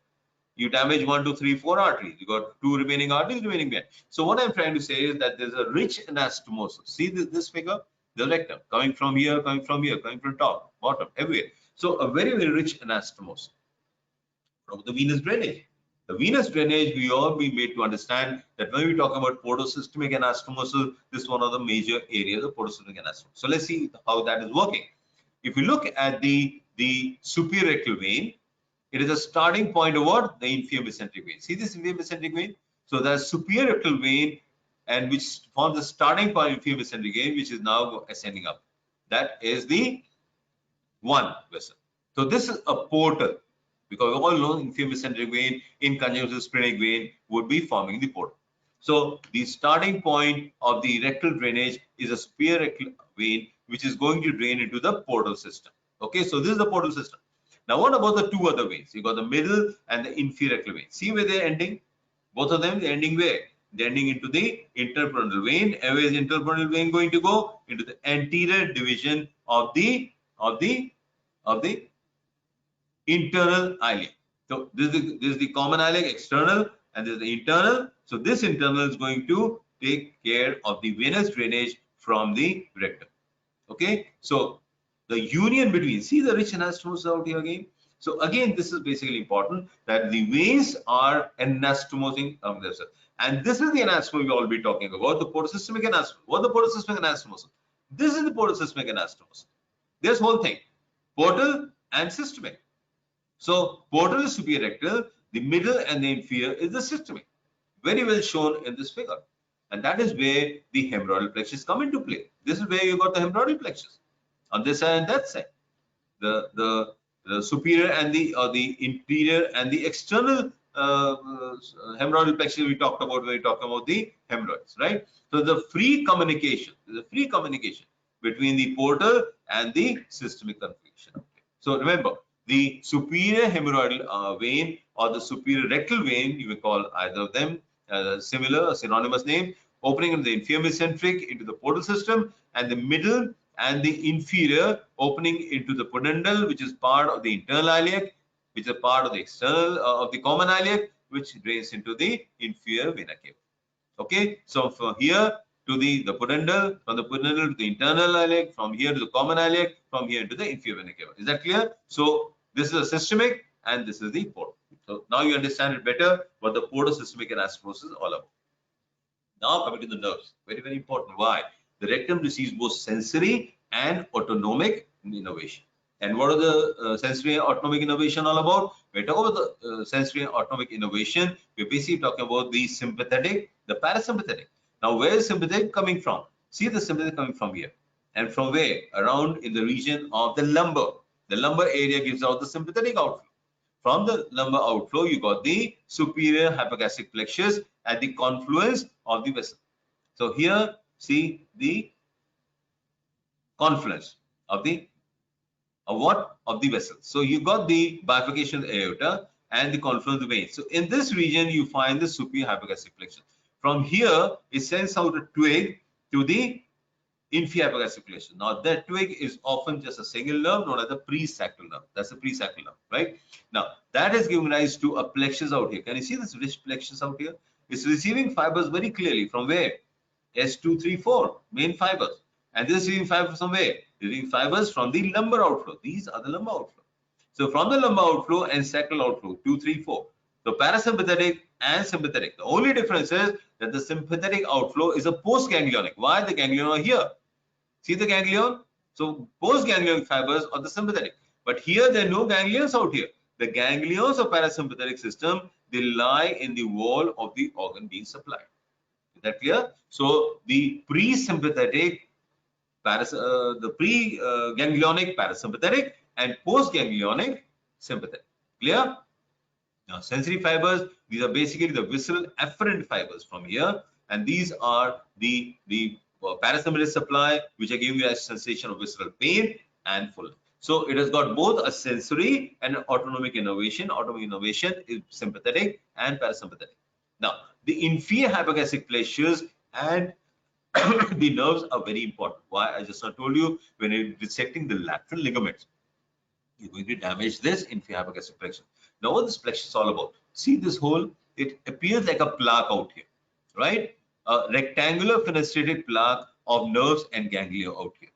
You damage 1, 2, 3, 4 arteries. You got 2 remaining arteries remaining behind. So what I'm trying to say is that there's a rich anastomosis. See this figure, the rectum coming from here, coming from here, coming from top, bottom, everywhere. So a very, very rich anastomosis. From the venous drainage. The venous drainage, we all be made to understand that when we talk about portosystemic anastomosis, this is one of the major areas of portosystemic anastomosis. So let's see how that is working. If you look at the superior rectal vein, it is a starting point of what? The inferior mesenteric vein. See this inferior mesenteric vein? So the superior rectal vein, and which forms the starting point of inferior mesenteric vein, which is now ascending up. That is the one vessel. So this is a portal, because we all know inferior mesenteric vein in conjunction with splenic vein would be forming the portal. So the starting point of the rectal drainage is a superior rectal vein, which is going to drain into the portal system. Okay, so this is the portal system. Now, what about the two other veins? You got the middle and the inferior rectal vein. See where they're ending? Both of them, they're ending where? They're ending into the interpudendal vein. And where is the interpudendal vein going to go? Into the anterior division of the internal iliac. So this is the common iliac external, and this is the internal. So this internal is going to take care of the venous drainage from the rectum. Okay, so the union between, see the rich anastomosis out here again. So again, this is basically important that the veins are anastomosing themselves. And this is the anastomosis we will be talking about, the portosystemic anastomosis. What is the portosystemic anastomosis? This is the portosystemic anastomosis. This whole thing, portal and systemic. So portal is superior rectal, the middle and the inferior is the systemic. Very well shown in this figure. And that is where the hemorrhoidal plexus come into play. This is where you got the hemorrhoidal plexus on this side and that side. The superior and the interior and the external hemorrhoidal plexus we talked about when we talked about the hemorrhoids, right? So the free communication, between the portal and the systemic confliction. So remember, the superior hemorrhoidal vein or the superior rectal vein, you may call either of them similar, synonymous name, opening in the inferior mesenteric into the portal system, and the middle and the inferior opening into the pudendal, which is part of the internal iliac, which is part of the external of the common iliac, which drains into the inferior vena cava. Okay, so from here to the pudendal, from the pudendal to the internal iliac, from here to the common iliac, from here to the inferior vena cava. Is that clear? So this is a systemic and this is the portal. So now you understand it better what the portosystemic anastomosis is all about. Now coming to the nerves, very, very important. Why? The rectum receives both sensory and autonomic innervation. And what are the sensory and autonomic innervation all about? When we talk about the sensory and autonomic innervation, we're basically talking about the sympathetic, the parasympathetic. Now, where is sympathetic coming from? See the sympathetic coming from here. And from where? Around in the region of the lumbar. The lumbar area gives out the sympathetic outflow. From the lumbar outflow, you got the superior hypogastric plexus at the confluence of the vessel. So here, see the confluence of the of the vessel. So you got the bifurcation of the aorta and the confluence of the veins. So in this region, you find the superior hypogastric plexus. From here, it sends out a twig to the inferior hypogastric plexus. Now that twig is often just a single nerve known as the presacral nerve. That's the presacral nerve, right? Now that is giving rise to a plexus out here. Can you see this rich plexus out here? It's receiving fibers very clearly from where? S234 main fibers, and this is receiving fibers from where? Receiving fibers from the lumbar outflow. These are the lumbar outflow. So from the lumbar outflow and sacral outflow, 2, 3, 4. So parasympathetic and sympathetic. The only difference is that the sympathetic outflow is a postganglionic. Why the ganglion are here? See the ganglion? So postganglionic fibers are the sympathetic. But here there are no ganglions out here. The ganglions of parasympathetic system, they lie in the wall of the organ being supplied. Is that clear? So the pre-sympathetic, the pre-ganglionic parasympathetic and post-ganglionic sympathetic. Clear? Now, sensory fibers, these are basically the visceral afferent fibers from here, and these are the parasympathetic supply, which are giving you a sensation of visceral pain and fullness. So it has got both a sensory and an autonomic innervation. Autonomic innervation is sympathetic and parasympathetic. Now, the inferior hypogastric plexus and the nerves are very important. Why? I just told you, when you're dissecting the lateral ligaments, you're going to damage this inferior hypogastric plexus. Now, what this plexus is all about? See this hole? It appears like a plaque out here, right? A rectangular fenestrated plaque of nerves and ganglia out here.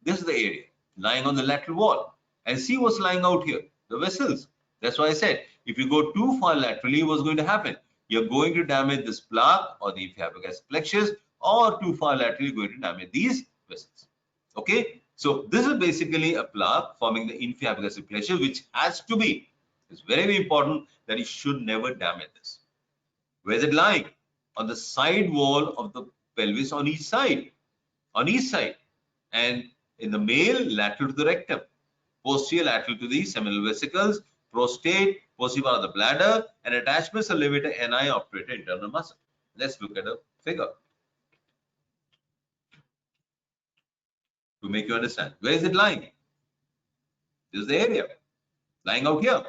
This is the area lying on the lateral wall. And see what's lying out here? The vessels. That's why I said, if you go too far laterally, what's going to happen? You're going to damage this plaque or the inferior plexus, or too far laterally, going to damage these vessels. Okay? So this is basically a plaque forming the inferior plexus, which has to be, it's very, very important that you should never damage this. Where is it lying? On the side wall of the pelvis on each side. On each side. And in the male, lateral to the rectum, posterior lateral to the seminal vesicles, prostate, posterior part of the bladder, and attachments of levator ani obturator internal muscle. Let's look at a figure to make you understand. Where is it lying? This is the area lying out here.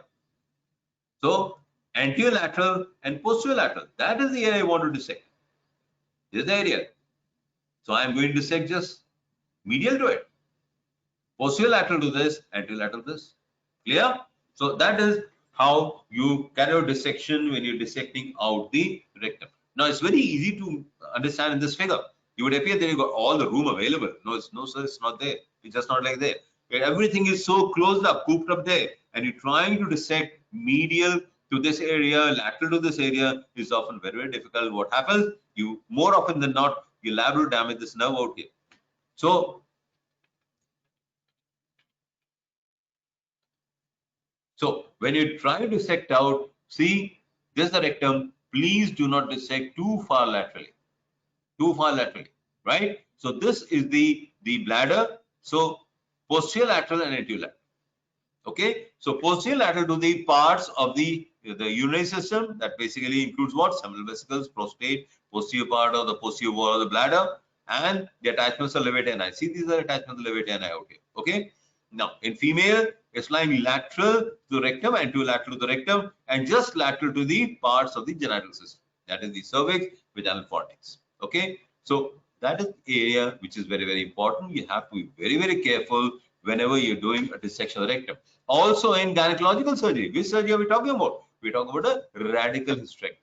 So anterior lateral and posterior lateral, that is the area I want to dissect. This is the area. So I am going to dissect just medial to it. Posterior lateral to this, anterior lateral to this. Clear? So that is how you carry out dissection when you're dissecting out the rectum. Now it's very easy to understand in this figure. You would appear that you got all the room available. No, sir, it's not there. It's just not like there. Everything is so closed up, cooped up there, and you're trying to dissect medial to this area, lateral to this area is often very, very difficult. What happens? You more often than not, you're liable to damage this nerve out here. So when you try to dissect out, see, this is the rectum. Please do not dissect too far laterally. Too far laterally, right? So this is the bladder. So posterior lateral and anterior lateral. Okay. So posterior lateral to the parts of the urinary system. That basically includes what? Seminal vesicles, prostate, posterior part of the posterior wall of the bladder, and the attachments of levator ani. See, these are attachments of levator ani out here. Okay. Now, in female, it's lying lateral to the rectum, anterolateral to the rectum, and just lateral to the parts of the genital system. That is the cervix, vaginal fornix. Okay. So that is the area which is very, very important. You have to be very, very careful whenever you're doing a dissection of the rectum. Also in gynecological surgery, which surgery are we talking about? We talk about a radical hysterectomy.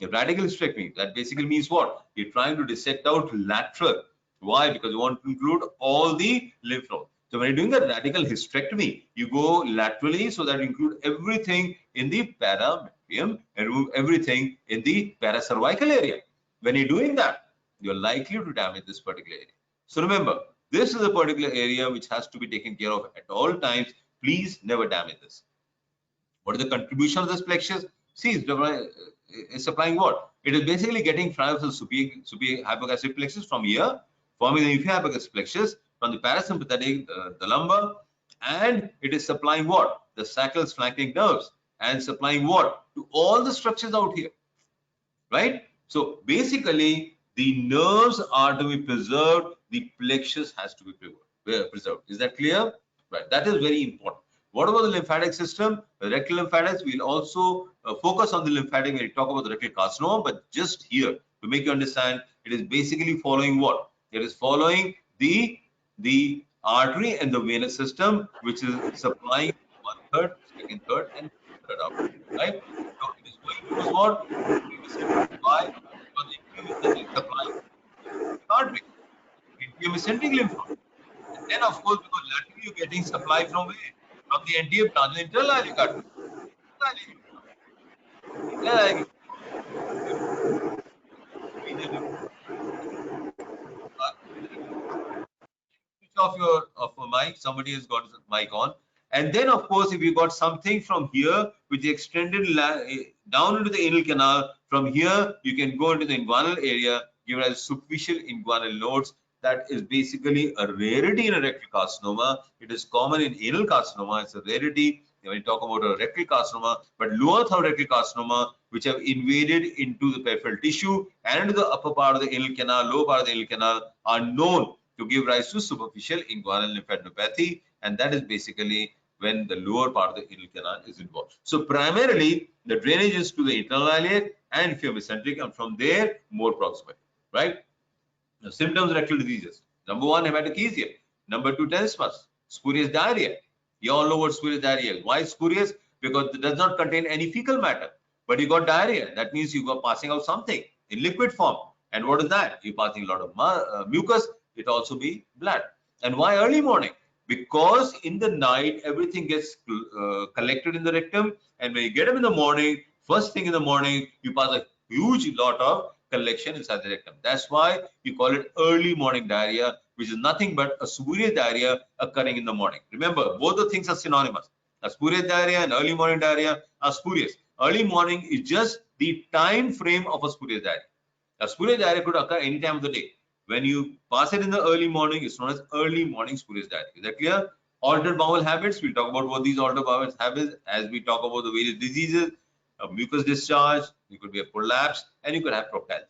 A radical hysterectomy, that basically means what? You're trying to dissect out lateral. Why? Because you want to include all the lymph nodes. So when you're doing a radical hysterectomy, you go laterally so that you include everything in the parametrium and remove everything in the paracervical area. When you're doing that, you're likely to damage this particular area. So remember, this is a particular area which has to be taken care of at all times. Please never damage this. What is the contribution of this plexus? See, it's supplying what? It is basically getting from superior hypogastric plexus from here, forming the inferior hypogastric plexus, from the parasympathetic, the lumbar, and it is supplying what? The sacral flanking nerves, and supplying what? To all the structures out here, right? So basically, the nerves are to be preserved, the plexus has to be preserved. Is that clear? Right, that is very important. What about the lymphatic system? The rectal lymphatics, we'll also focus on the lymphatic when we talk about the rectal carcinoma, but just here to make you understand, it is basically following what? It is following the artery and the venous system, which is supplying 1/3, second, third, and third out, right? So it is going towards what? Why? Because the inferior supply artery, inferior mesenteric lymph node. And then, of course, because laterally you're getting supply from where? From the anterior branch, the internal iliac artery. Switch off your mic. Somebody has got his mic on. And then, of course, if you got something from here which is extended down into the anal canal, from here you can go into the inguinal area, given as superficial inguinal nodes. That is basically a rarity in a rectal carcinoma. It is common in anal carcinoma. It's a rarity when you talk about a rectal carcinoma, but lower third rectal carcinoma, which have invaded into the peripheral tissue and into the upper part of the anal canal, lower part of the anal canal, are known to give rise to superficial inguinal lymphadenopathy, and that is basically when the lower part of the anal canal is involved. So primarily, the drainage is to the internal iliac and inferior mesenteric, and from there more proximal, right? Now, symptoms of rectal diseases. Number 1, hematochezia. Number 2, tenesmus. Spurious diarrhea. You all know what spurious diarrhea is. Why spurious? Because it does not contain any fecal matter. but you got diarrhea. That means you got passing out something in liquid form. And what is that? You're passing a lot of mucus. It also be blood. And why early morning? Because in the night, everything gets collected in the rectum. And when you get up in the morning, first thing in the morning, you pass a huge lot of collection inside the rectum. That's why you call it early morning diarrhea, which is nothing but a spurious diarrhea occurring in the morning. Remember, both the things are synonymous. A spurious diarrhea and early morning diarrhea are spurious. Early morning is just the time frame of a spurious diarrhea. A spurious diarrhea could occur any time of the day. When you pass it in the early morning, it's known as early morning spurious diarrhea. Is that clear? Altered bowel habits. We'll talk about what these altered bowel habits as we talk about the various diseases. A mucus discharge, you could be a prolapse, and you could have proctal.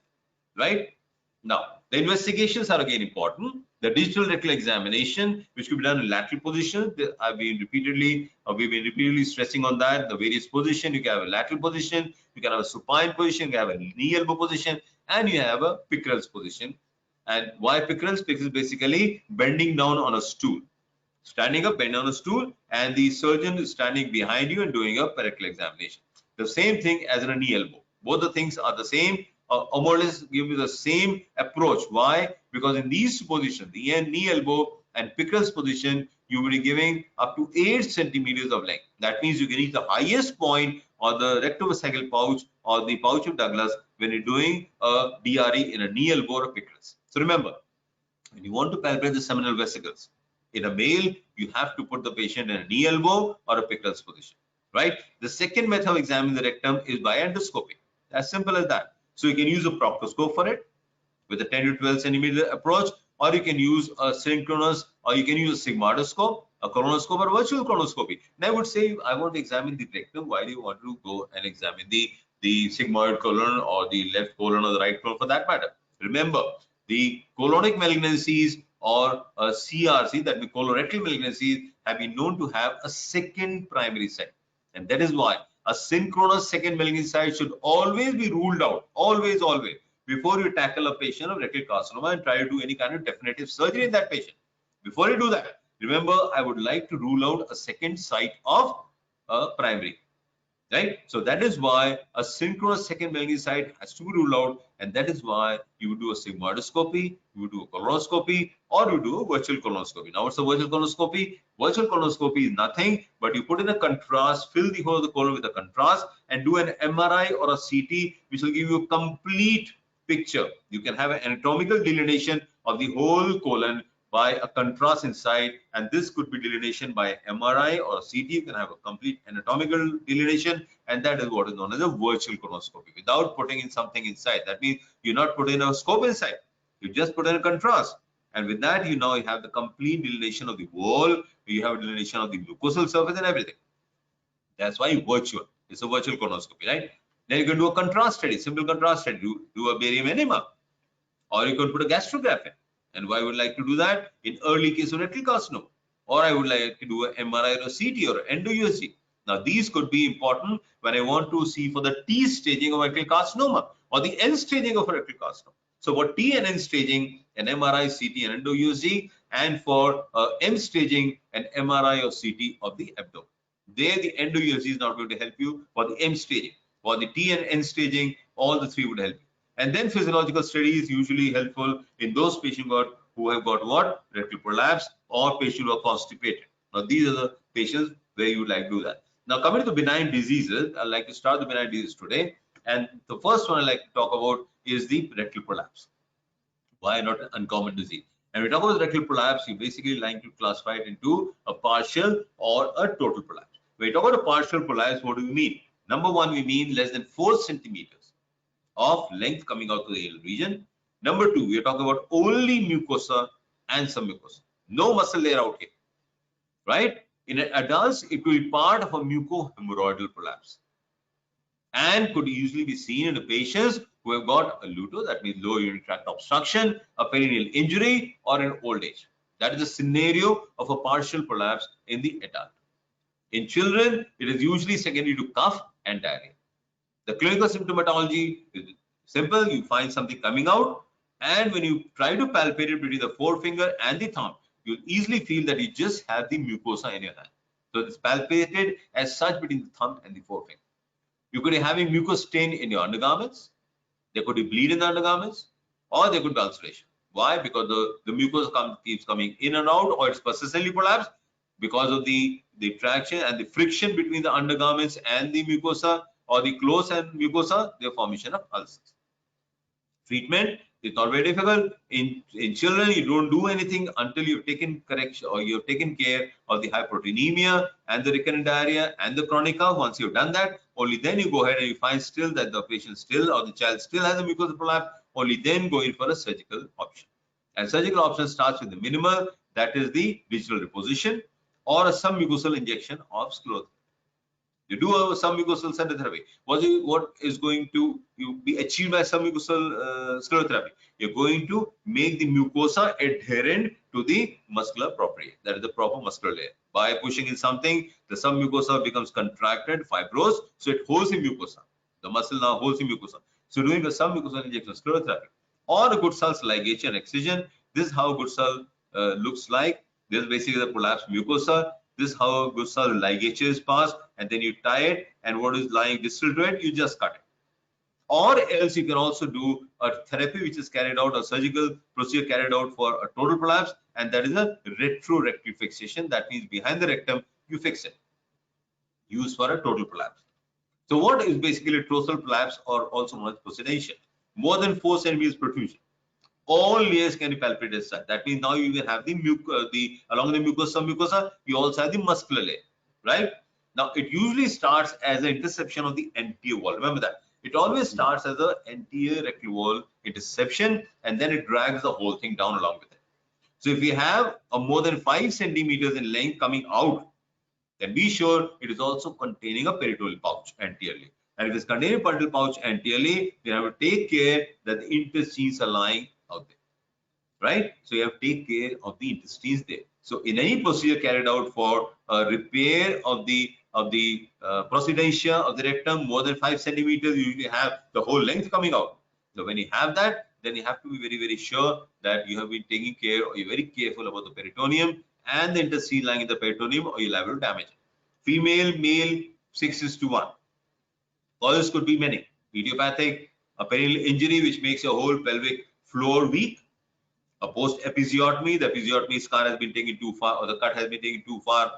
Right? Now, the investigations are again important. The digital rectal examination, which could be done in lateral position, we've been repeatedly stressing on that. The various position, you can have a lateral position, you can have a supine position, you can have a knee elbow position, and you have a pickerel's position. And why pickerel's? Because basically bending down on a stool, standing up, bend on a stool, and the surgeon is standing behind you and doing a rectal examination. The same thing as in a knee elbow. Both the things are the same, or more or less give you the same approach. Why? Because in these positions, the knee elbow and pickerel's position, you will be giving up to 8 centimeters of length. That means you can reach the highest point or the rectovesical pouch or the pouch of Douglas when you're doing a DRE in a knee elbow or a pickerel's. So remember, when you want to palpate the seminal vesicles, in a male, you have to put the patient in a knee elbow or a pickerel's position, right? The second method of examining the rectum is by endoscopy. As simple as that. So you can use a proctoscope for it with a 10 to 12 centimeter approach, or you can use a synchronous, or you can use a sigmoidoscope, a colonoscope, or virtual colonoscopy. And I would say, I want to examine the rectum. Why do you want to go and examine the sigmoid colon or the left colon or the right colon for that matter? Remember, the colonic malignancies or CRC, that means colorectal malignancies, have been known to have a second primary site. And that is why a synchronous second malignancy site should always be ruled out, always, before you tackle a patient of rectal carcinoma and try to do any kind of definitive surgery in that patient. Before you do that, remember, I would like to rule out a second site of primary. Right? So that is why a synchronous second malignancy site has to be ruled out, and that is why you would do a sigmoidoscopy, you would do a colonoscopy, or you do a virtual colonoscopy. Now, what's a virtual colonoscopy? Virtual colonoscopy is nothing but you put in a contrast, fill the whole of the colon with a contrast, and do an MRI or a CT, which will give you a complete picture. You can have an anatomical delineation of the whole colon by a contrast inside, and this could be delineation by MRI or CT. You can have a complete anatomical delineation, and that is what is known as a virtual colonoscopy without putting in something inside. That means you're not putting a scope inside, you just put in a contrast, and with that you have the complete delineation of the wall, you have a delineation of the mucosal surface and everything. That's why virtual. It's a virtual colonoscopy, right? Then you can do a contrast study, simple contrast study, do a barium enema, or you can put a gastrograph in. And why I would like to do that? In early case of rectal carcinoma, or I would like to do an MRI or a CT or endo-USG. Now, these could be important when I want to see for the T staging of rectal carcinoma or the N staging of rectal carcinoma. So, for T and N staging, an MRI, CT, and endo-USG, and for M staging, an MRI or CT of the abdomen. There, the endo-USG is not going to help you. For the M staging, for the T and N staging, all the three would help you. And then physiological study is usually helpful in those patients who have got what? Rectal prolapse, or patients who are constipated. Now, these are the patients where you would like to do that. Now, coming to the benign diseases, I'd like to start the benign diseases today. And the first one I'd like to talk about is the rectal prolapse. Why not an uncommon disease? And we talk about rectal prolapse, you basically like to classify it into a partial or a total prolapse. When we talk about a partial prolapse, what do we mean? Number one, we mean less than 4 centimeters of length coming out to the anal region. Number two, we are talking about only mucosa and some mucosa. No muscle layer out here, right? In adults, it will be part of a mucohemorrhoidal prolapse and could usually be seen in patients who have got a LUTO, that means lower urinary tract obstruction, a perineal injury, or in old age. That is the scenario of a partial prolapse in the adult. In children, it is usually secondary to cough and diarrhea. The clinical symptomatology is simple. You find something coming out, and when you try to palpate it between the forefinger and the thumb, you'll easily feel that you just have the mucosa in your hand. So it's palpated as such between the thumb and the forefinger. You could be having mucus stain in your undergarments. There could be bleed in the undergarments, or there could be ulceration. Why? Because the mucus keeps coming in and out, or it's persistently prolapsed because of the traction and the friction between the undergarments and the mucosa, or the close and mucosa, the formation of ulcers. Treatment is not very difficult. In children, you don't do anything until you've taken correction or you've taken care of the hyperproteinemia and the recurrent diarrhea and the chronic cough. Once you've done that, only then you go ahead and you find still that the patient still or the child still has a mucosal prolapse. Only then go in for a surgical option. And surgical option starts with the minimal, that is the digital reposition or a submucosal injection of sclerotherapy. You do a submucosal sclerotherapy. What is going to be achieved by submucosal sclerotherapy? You're going to make the mucosa adherent to the muscular propria. That is the proper muscular layer. By pushing in something, the submucosa becomes contracted, fibrous, so it holds the mucosa. The muscle now holds the mucosa. So doing a submucosal injection sclerotherapy or a good cell's ligation excision. This is how good cell looks like. This is basically the prolapsed mucosa. This is how good cell ligature is passed, and then you tie it, and what is lying distal to it, you just cut it. Or else you can also do a therapy which is carried out, a surgical procedure carried out for a total prolapse, and that is a retrorectal fixation. That means behind the rectum, you fix it. Used for a total prolapse. So what is basically trochal prolapse, or also known as possidation? More than 4 centimeters protrusion. All layers can be palpated as such. That means now you will have the along the mucosa, you also have the muscular layer, right? Now it usually starts as an interception of the anterior wall. Remember that. It always starts as an anterior rectal wall interception, and then it drags the whole thing down along with it. So if you have a more than 5 centimeters in length coming out, then be sure it is also containing a peritoneal pouch anteriorly. And if it's containing a peritoneal pouch anteriorly, you have to take care that the intestines are lying out there, right? So you have to take care of the intestines there. So in any procedure carried out for repair of the procedentia of the rectum more than 5 centimeters, you usually have the whole length coming out. So when you have that, then you have to be very, very sure that you have been taking care, or you're very careful about the peritoneum and the intestine lying in the peritoneum, or you're liable to damage it. Female, male, 6:1. Causes could be many. Idiopathic, a perineal injury which makes your whole pelvic floor weak. A post-episiotomy, the episiotomy scar has been taken too far, or the cut has been taken too far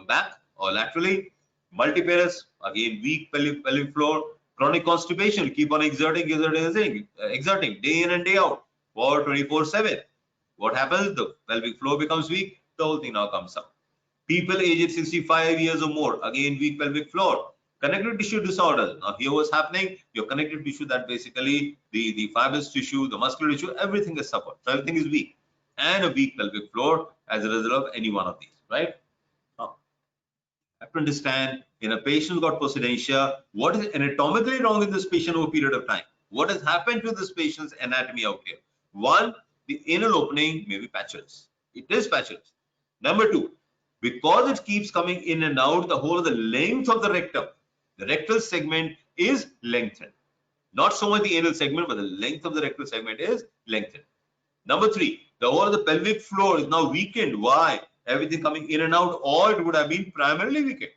back or laterally. Multiparous, again weak pelvic floor. Chronic constipation, keep on exerting day in and day out for 24/7. What happens? The pelvic floor becomes weak, the whole thing now comes up. People aged 65 years or more, again weak pelvic floor. Connective tissue disorders. Now here what's happening, your connective tissue, that basically the fibrous tissue, the muscular tissue, everything is suffered. So everything is weak. And a weak pelvic floor as a result of any one of these, right? Now, you have to understand, in a patient who got possidenia, what is anatomically wrong in this patient over a period of time? What has happened to this patient's anatomy out here? One, the anal opening may be patulous. It is patulous. Number two, because it keeps coming in and out, the whole of the length of the rectum, the rectal segment is lengthened. Not so much the anal segment, but the length of the rectal segment is lengthened. Number three, the whole of the pelvic floor is now weakened. Why? Everything coming in and out, or it would have been primarily weakened.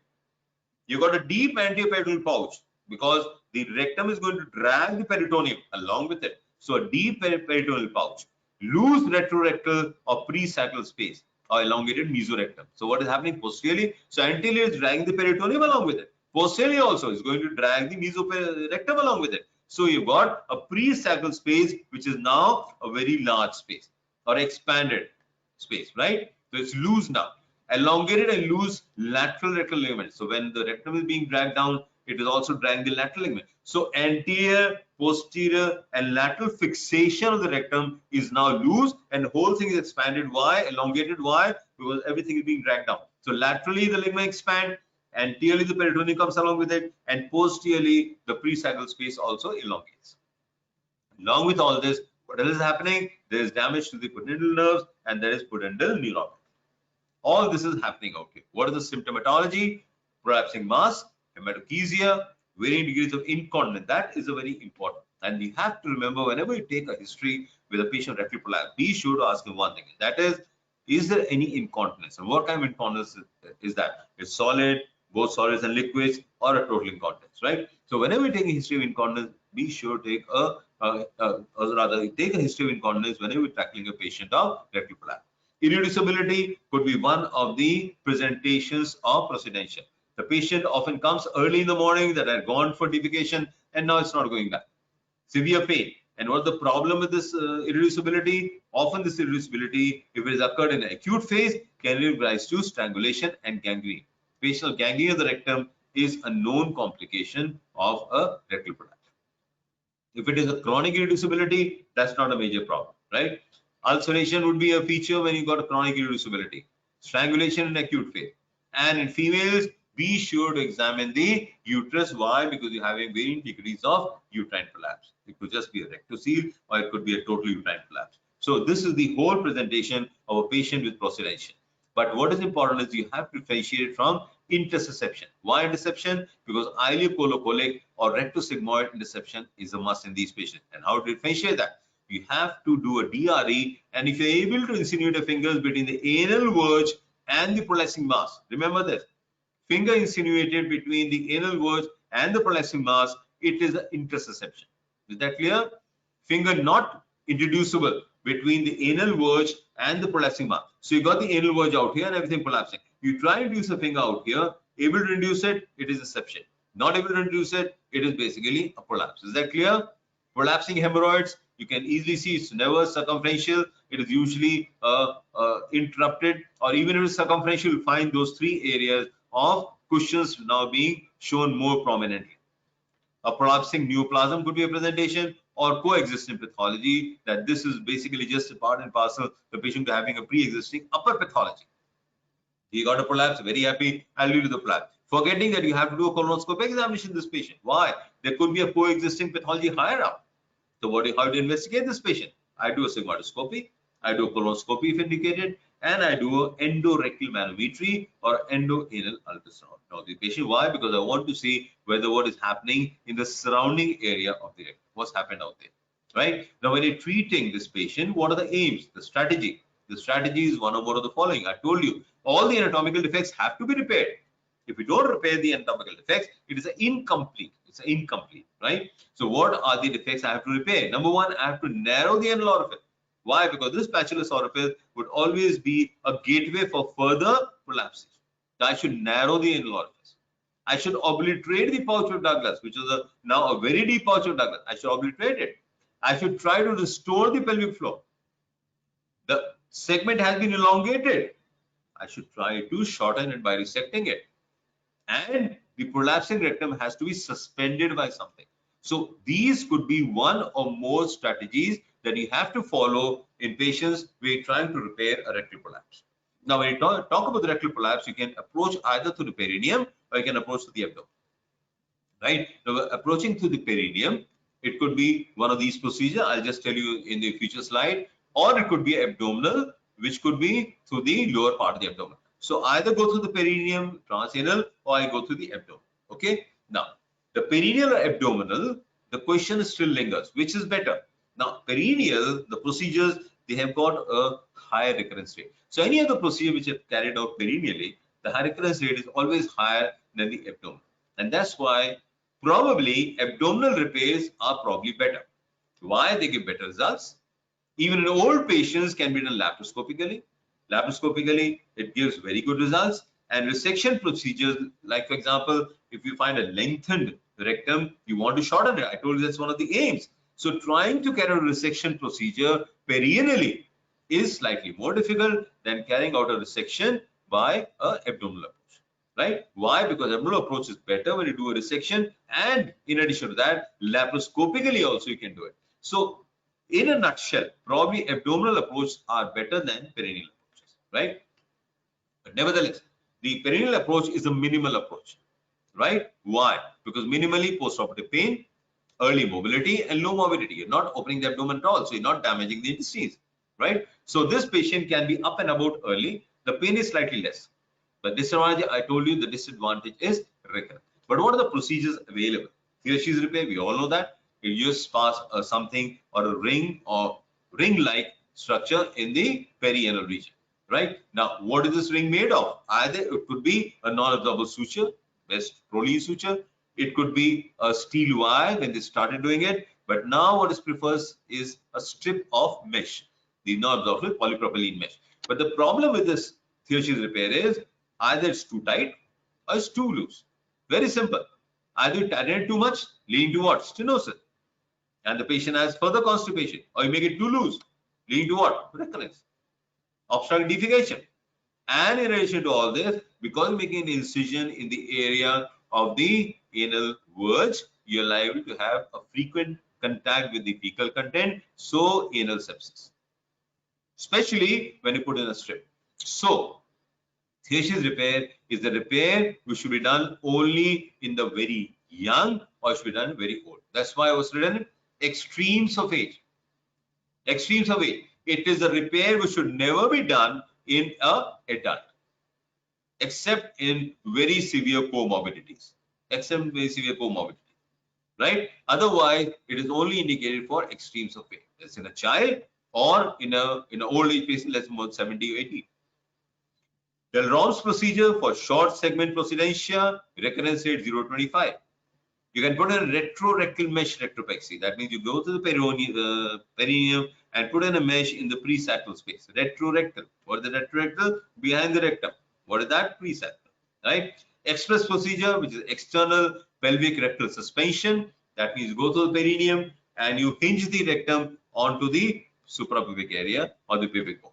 You got a deep anterior peritoneal pouch because the rectum is going to drag the peritoneum along with it. So a deep peritoneal pouch, loose retrorectal or presacral space, or elongated mesorectum. So what is happening posteriorly? So anterior is dragging the peritoneum along with it. Posteriorly also is going to drag the mesorectum along with it. So you've got a presacral space, which is now a very large space or expanded space, right? So it's loose now. Elongated and loose lateral rectal ligament. So when the rectum is being dragged down, it is also dragging the lateral ligament. So anterior, posterior, and lateral fixation of the rectum is now loose, and the whole thing is expanded. Why? Elongated. Why? Because everything is being dragged down. So laterally the ligament expands, anteriorly the peritoneum comes along with it, and posteriorly the presacral space also elongates. Along with all this, what else is happening? There is damage to the pudendal nerves, and there is pudendal neuropathy. All this is happening out here. What is the symptomatology? Prolapsing mass, hematochezia, varying degrees of incontinence. That is a very important. And you have to remember, whenever you take a history with a patient rectal prolapse, be sure to ask him one thing. That is there any incontinence? And what kind of incontinence is that? It's solid, both solids and liquids, or a total incontinence, right? So whenever we take a history of incontinence, be sure to take or rather take a history of incontinence whenever we're tackling a patient of rectal prolapse. Irreducibility could be one of the presentations of prosidential. The patient often comes early in the morning that had gone for defecation and now it's not going back. Severe pain. And what's the problem with this irreducibility? Often this irreducibility, if it has occurred in an acute phase, can give rise to strangulation and gangrene. Facial gangrene of the rectum is a known complication of a rectal prolapse. If it is a chronic irreducibility, that's not a major problem, right? Ulceration would be a feature when you got a chronic irreducibility. Strangulation in acute phase. And in females, be sure to examine the uterus. Why? Because you're having varying degrees of uterine prolapse. It could just be a rectocele or it could be a total uterine prolapse. So this is the whole presentation of a patient with prosidential. But what is important is you have to differentiate from interception. Why interception? Because ileocolocolic or rectosigmoid interception is a must in these patients. And how to differentiate that? You have to do a DRE, and if you're able to insinuate your fingers between the anal verge and the prolapsing mass, remember this, finger insinuated between the anal verge and the prolapsing mass, it is an interception. Is that clear? Finger not introducible between the anal verge and the prolapsing mass. So you got the anal verge out here and everything prolapsing. You try to introduce a finger out here, able to introduce it, it is inception. Not able to introduce it, it is basically a prolapse. Is that clear? Prolapsing hemorrhoids, you can easily see it's never circumferential. It is usually interrupted, or even if it's circumferential, you'll find those three areas of cushions now being shown more prominently. A prolapsing neoplasm could be a presentation, or coexisting pathology, that this is basically just a part and parcel the patient having a pre-existing upper pathology. He got a prolapse, very happy, I'll leave the prolapse. Forgetting that you have to do a colonoscopic examination in this patient. Why? There could be a coexisting pathology higher up. So how do you investigate this patient? I do a sigmoidoscopy, I do a colonoscopy if indicated, and I do an endorectal manometry or endoanal ultrasound. Now the patient, why? Because I want to see whether what is happening in the surrounding area of the rectum, what's happened out there, right? Now when you're treating this patient, what are the aims, the strategy? The strategy is one or more of the following. I told you, all the anatomical defects have to be repaired. If you don't repair the anatomical defects, it is incomplete. It's incomplete, right? So what are the defects I have to repair? Number one, I have to narrow the anal orifice. Why? Because this patulous orifice would always be a gateway for further prolapses. So I should narrow the anal orifice. I should obliterate the pouch of Douglas, which is now a very deep pouch of Douglas. I should obliterate it. I should try to restore the pelvic floor. The segment has been elongated. I should try to shorten it by resecting it. And the prolapsing rectum has to be suspended by something. So these could be one or more strategies that you have to follow in patients where you're trying to repair a rectal prolapse. Now, when you talk about the rectal prolapse, you can approach either through the perineum or you can approach through the abdomen. Right? Now, approaching through the perineum, it could be one of these procedures. I'll just tell you in the future slide, or it could be abdominal, which could be through the lower part of the abdomen. So either go through the perineum, transanal, or I go through the abdomen. Okay. Now, the perineal or abdominal, the question still lingers. Which is better? Now, perineal, the procedures, they have got a higher recurrence rate. So any other procedure which is carried out perineally, the high recurrence rate is always higher than the abdomen. And that's why probably abdominal repairs are probably better. Why? They give better results. Even in old patients can be done laparoscopically. Laparoscopically, it gives very good results. And resection procedures, like for example, if you find a lengthened rectum, you want to shorten it. I told you that's one of the aims. So trying to carry out a resection procedure perineally is slightly more difficult than carrying out a resection by an abdominal approach, right? Why? Because abdominal approach is better when you do a resection, and in addition to that, laparoscopically also you can do it. So in a nutshell, probably abdominal approaches are better than perineal approaches, right? But nevertheless, the perineal approach is a minimal approach, right? Why? Because minimally postoperative pain, early mobility, and low morbidity. You're not opening the abdomen at all, so you're not damaging the intestines, right? So this patient can be up and about early. The pain is slightly less. But disadvantage, I told you, the disadvantage is recurrent. But what are the procedures available? Here repair, we all know that. You just pass something or a ring or ring-like structure in the perianal region. right? Now, what is this ring made of? Either it could be a non-absorbable suture, best Prolene suture. It could be a steel wire when they started doing it. But now what is prefers is a strip of mesh, the non-absorbable polypropylene mesh. But the problem with this Theosis repair is either it's too tight or it's too loose. Very simple. Either you tighten it too much, leading to what? Stenosis. And the patient has further constipation. Or you make it too loose, leading to what? Recurrence. Obstructive defecation. And in addition to all this, because you're making an incision in the area of the anal verge, you're liable to have a frequent contact with the fecal content, so anal sepsis, especially when you put in a strip. So, Thesis repair is the repair which should be done only in the very young or should be done very old. That's why I was written extremes of age. Extremes of age. It is a repair which should never be done in a adult, except in very severe comorbidities. Except in very severe comorbidities, right? Otherwise, it is only indicated for extremes of age. That's in a child or in an old age patient, less than 70 or 80. Delrom's procedure for short segment procedentia, recurrence rate 0.25. You can put in a retrorectal mesh rectopexy. That means you go to the perineum and put in a mesh in the presacral space. Retrorectal. What is the retrorectal? Behind the rectum. What is that? Presacral. Right? Express procedure, which is external pelvic rectal suspension. That means you go to the perineum and you hinge the rectum onto the suprapubic area or the pubic bone.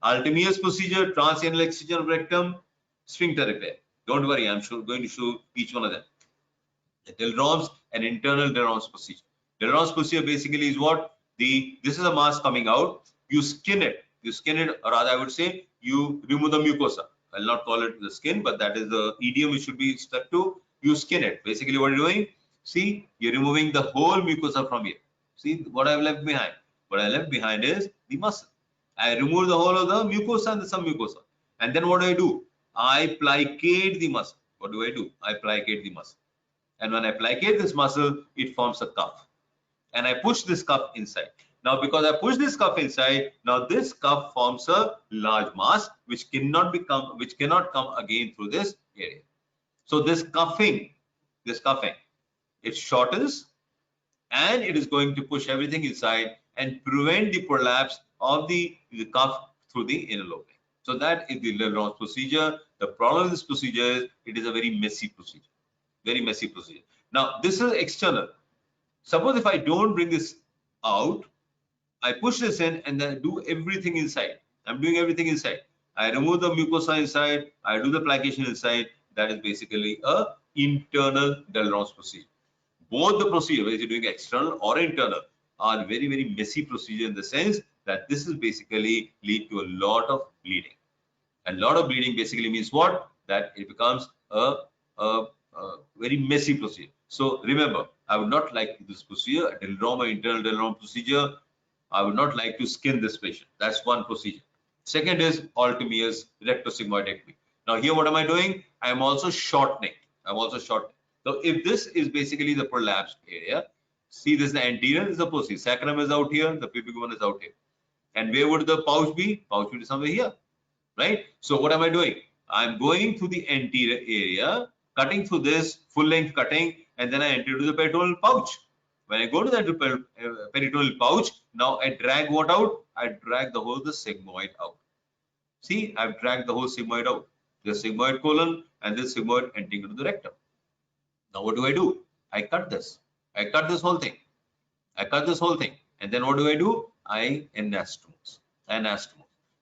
Altimeus procedure, transanal excision of rectum, sphincter repair. Don't worry, I'm going to show each one of them. The Delrom's and internal Delrom's procedure. Delrom's procedure basically is what? This is a mass coming out. You skin it. You skin it, or rather I would say you remove the mucosa. I'll not call it the skin, but that is the idiom which should be stuck to. You skin it. Basically what you're doing, see, you're removing the whole mucosa from here. See what I've left behind. What I left behind is the muscle. I remove the whole of the mucosa and the submucosa. And then what do? I plicate the muscle. What do? I plicate the muscle. And when I plicate this muscle, it forms a cuff. And I push this cuff inside. Now, because I push this cuff inside, now this cuff forms a large mass which cannot come again through this area. So this cuffing, it shortens and it is going to push everything inside and prevent the prolapse of the cuff through the inner opening. So that is the Delrom's procedure. The problem with this procedure is it is a very messy procedure. Very messy procedure. Now, this is external. Suppose if I don't bring this out, I push this in and then do everything inside. I'm doing everything inside. I remove the mucosa inside. I do the plication inside. That is basically a internal Delrom's procedure. Both the procedure, whether you're doing external or internal, are very, very messy procedure in the sense that this is basically lead to a lot of bleeding. And a lot of bleeding basically means what? That it becomes a very messy procedure. So remember, I would not like this procedure, a Delrom or internal Delrom procedure. I would not like to skin this patient. That's one procedure. Second is Altimeus rectosigmoidectomy. Now here, what am I doing? I am also shortening. So if this is basically the prolapsed area, see this is the anterior, this is the posterior. Sacrum is out here, the pubic bone is out here. And where would the pouch be? Pouch would be somewhere here, right? So what am I doing? I'm going through the anterior area, cutting through this full length cutting, and then I enter to the peritoneal pouch. When I go to that peritoneal pouch, now I drag what out? I drag the whole the sigmoid out. See, I've dragged the whole sigmoid out. The sigmoid colon and this sigmoid entering into the rectum. Now what do? I cut this. I cut this whole thing. And then what do? I anastomose.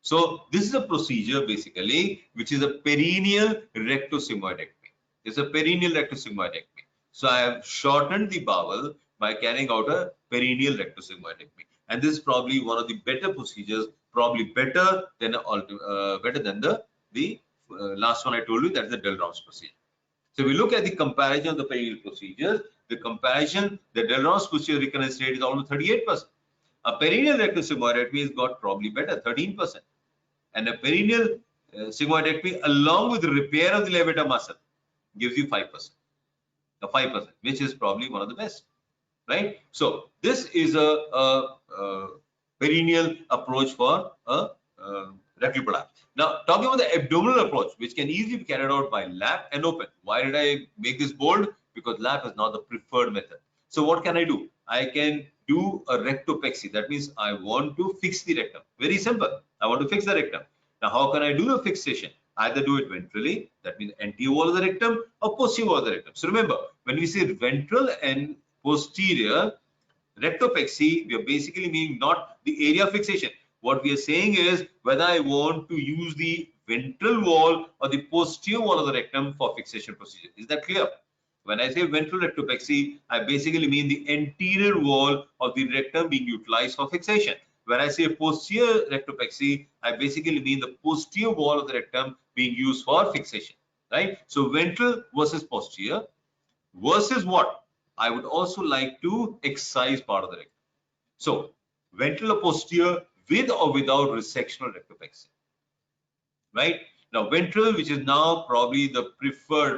So this is a procedure basically, which is a perineal rectosigmoidectomy. It's a perineal rectosigmoidectomy. So I have shortened the bowel by carrying out a perineal rectosigmoidectomy. And this is probably one of the better procedures, probably better than the last one I told you, that's the Delrom's procedure. So we look at the comparison of the perineal procedures. The Delrom's procedure recurrence rate is almost 38%. A perineal rectosigmoidectomy has got probably better, 13%. And a perineal sigmoidectomy along with the repair of the levator muscle gives you 5%. The 5%, which is probably one of the best, right? So this is a perineal approach for a rectal prolapse. Now, talking about the abdominal approach, which can easily be carried out by lap and open. Why did I make this bold? Because lap is not the preferred method. So what can I do? I can do a rectopexy. That means I want to fix the rectum. Very simple. I want to fix the rectum. Now, how can I do the fixation? Either do it ventrally, that means anterior wall of the rectum, or posterior wall of the rectum. So remember, when we say ventral and posterior rectopexy, we are basically meaning not the area fixation. What we are saying is whether I want to use the ventral wall or the posterior wall of the rectum for fixation procedure. Is that clear? When I say ventral rectopexy, I basically mean the anterior wall of the rectum being utilized for fixation. When I say posterior rectopexy, I basically mean the posterior wall of the rectum being used for fixation, right? So ventral versus posterior versus what? I would also like to excise part of the rectum. So ventral or posterior with or without resectional rectopexy, right? Now ventral, which is now probably the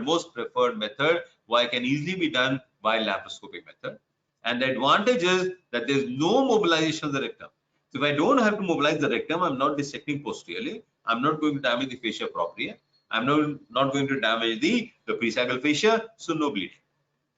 most preferred method, why can easily be done by laparoscopic method. And the advantage is that there's no mobilization of the rectum. So if I don't have to mobilize the rectum, I'm not dissecting posteriorly. I'm not going to damage the fascia propria. I'm not going to damage the presacral fascia, so no bleeding.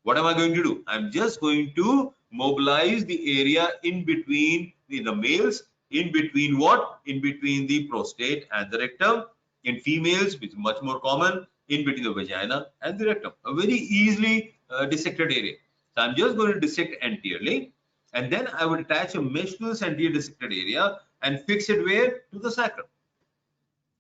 What am I going to do? I'm just going to mobilize the area in between the males, in between what? In between the prostate and the rectum. In females, which is much more common, in between the vagina and the rectum. A very easily dissected area. So I'm just going to dissect anteriorly, and then I will attach a mesh to this anterior dissected area and fix it where? To the sacrum.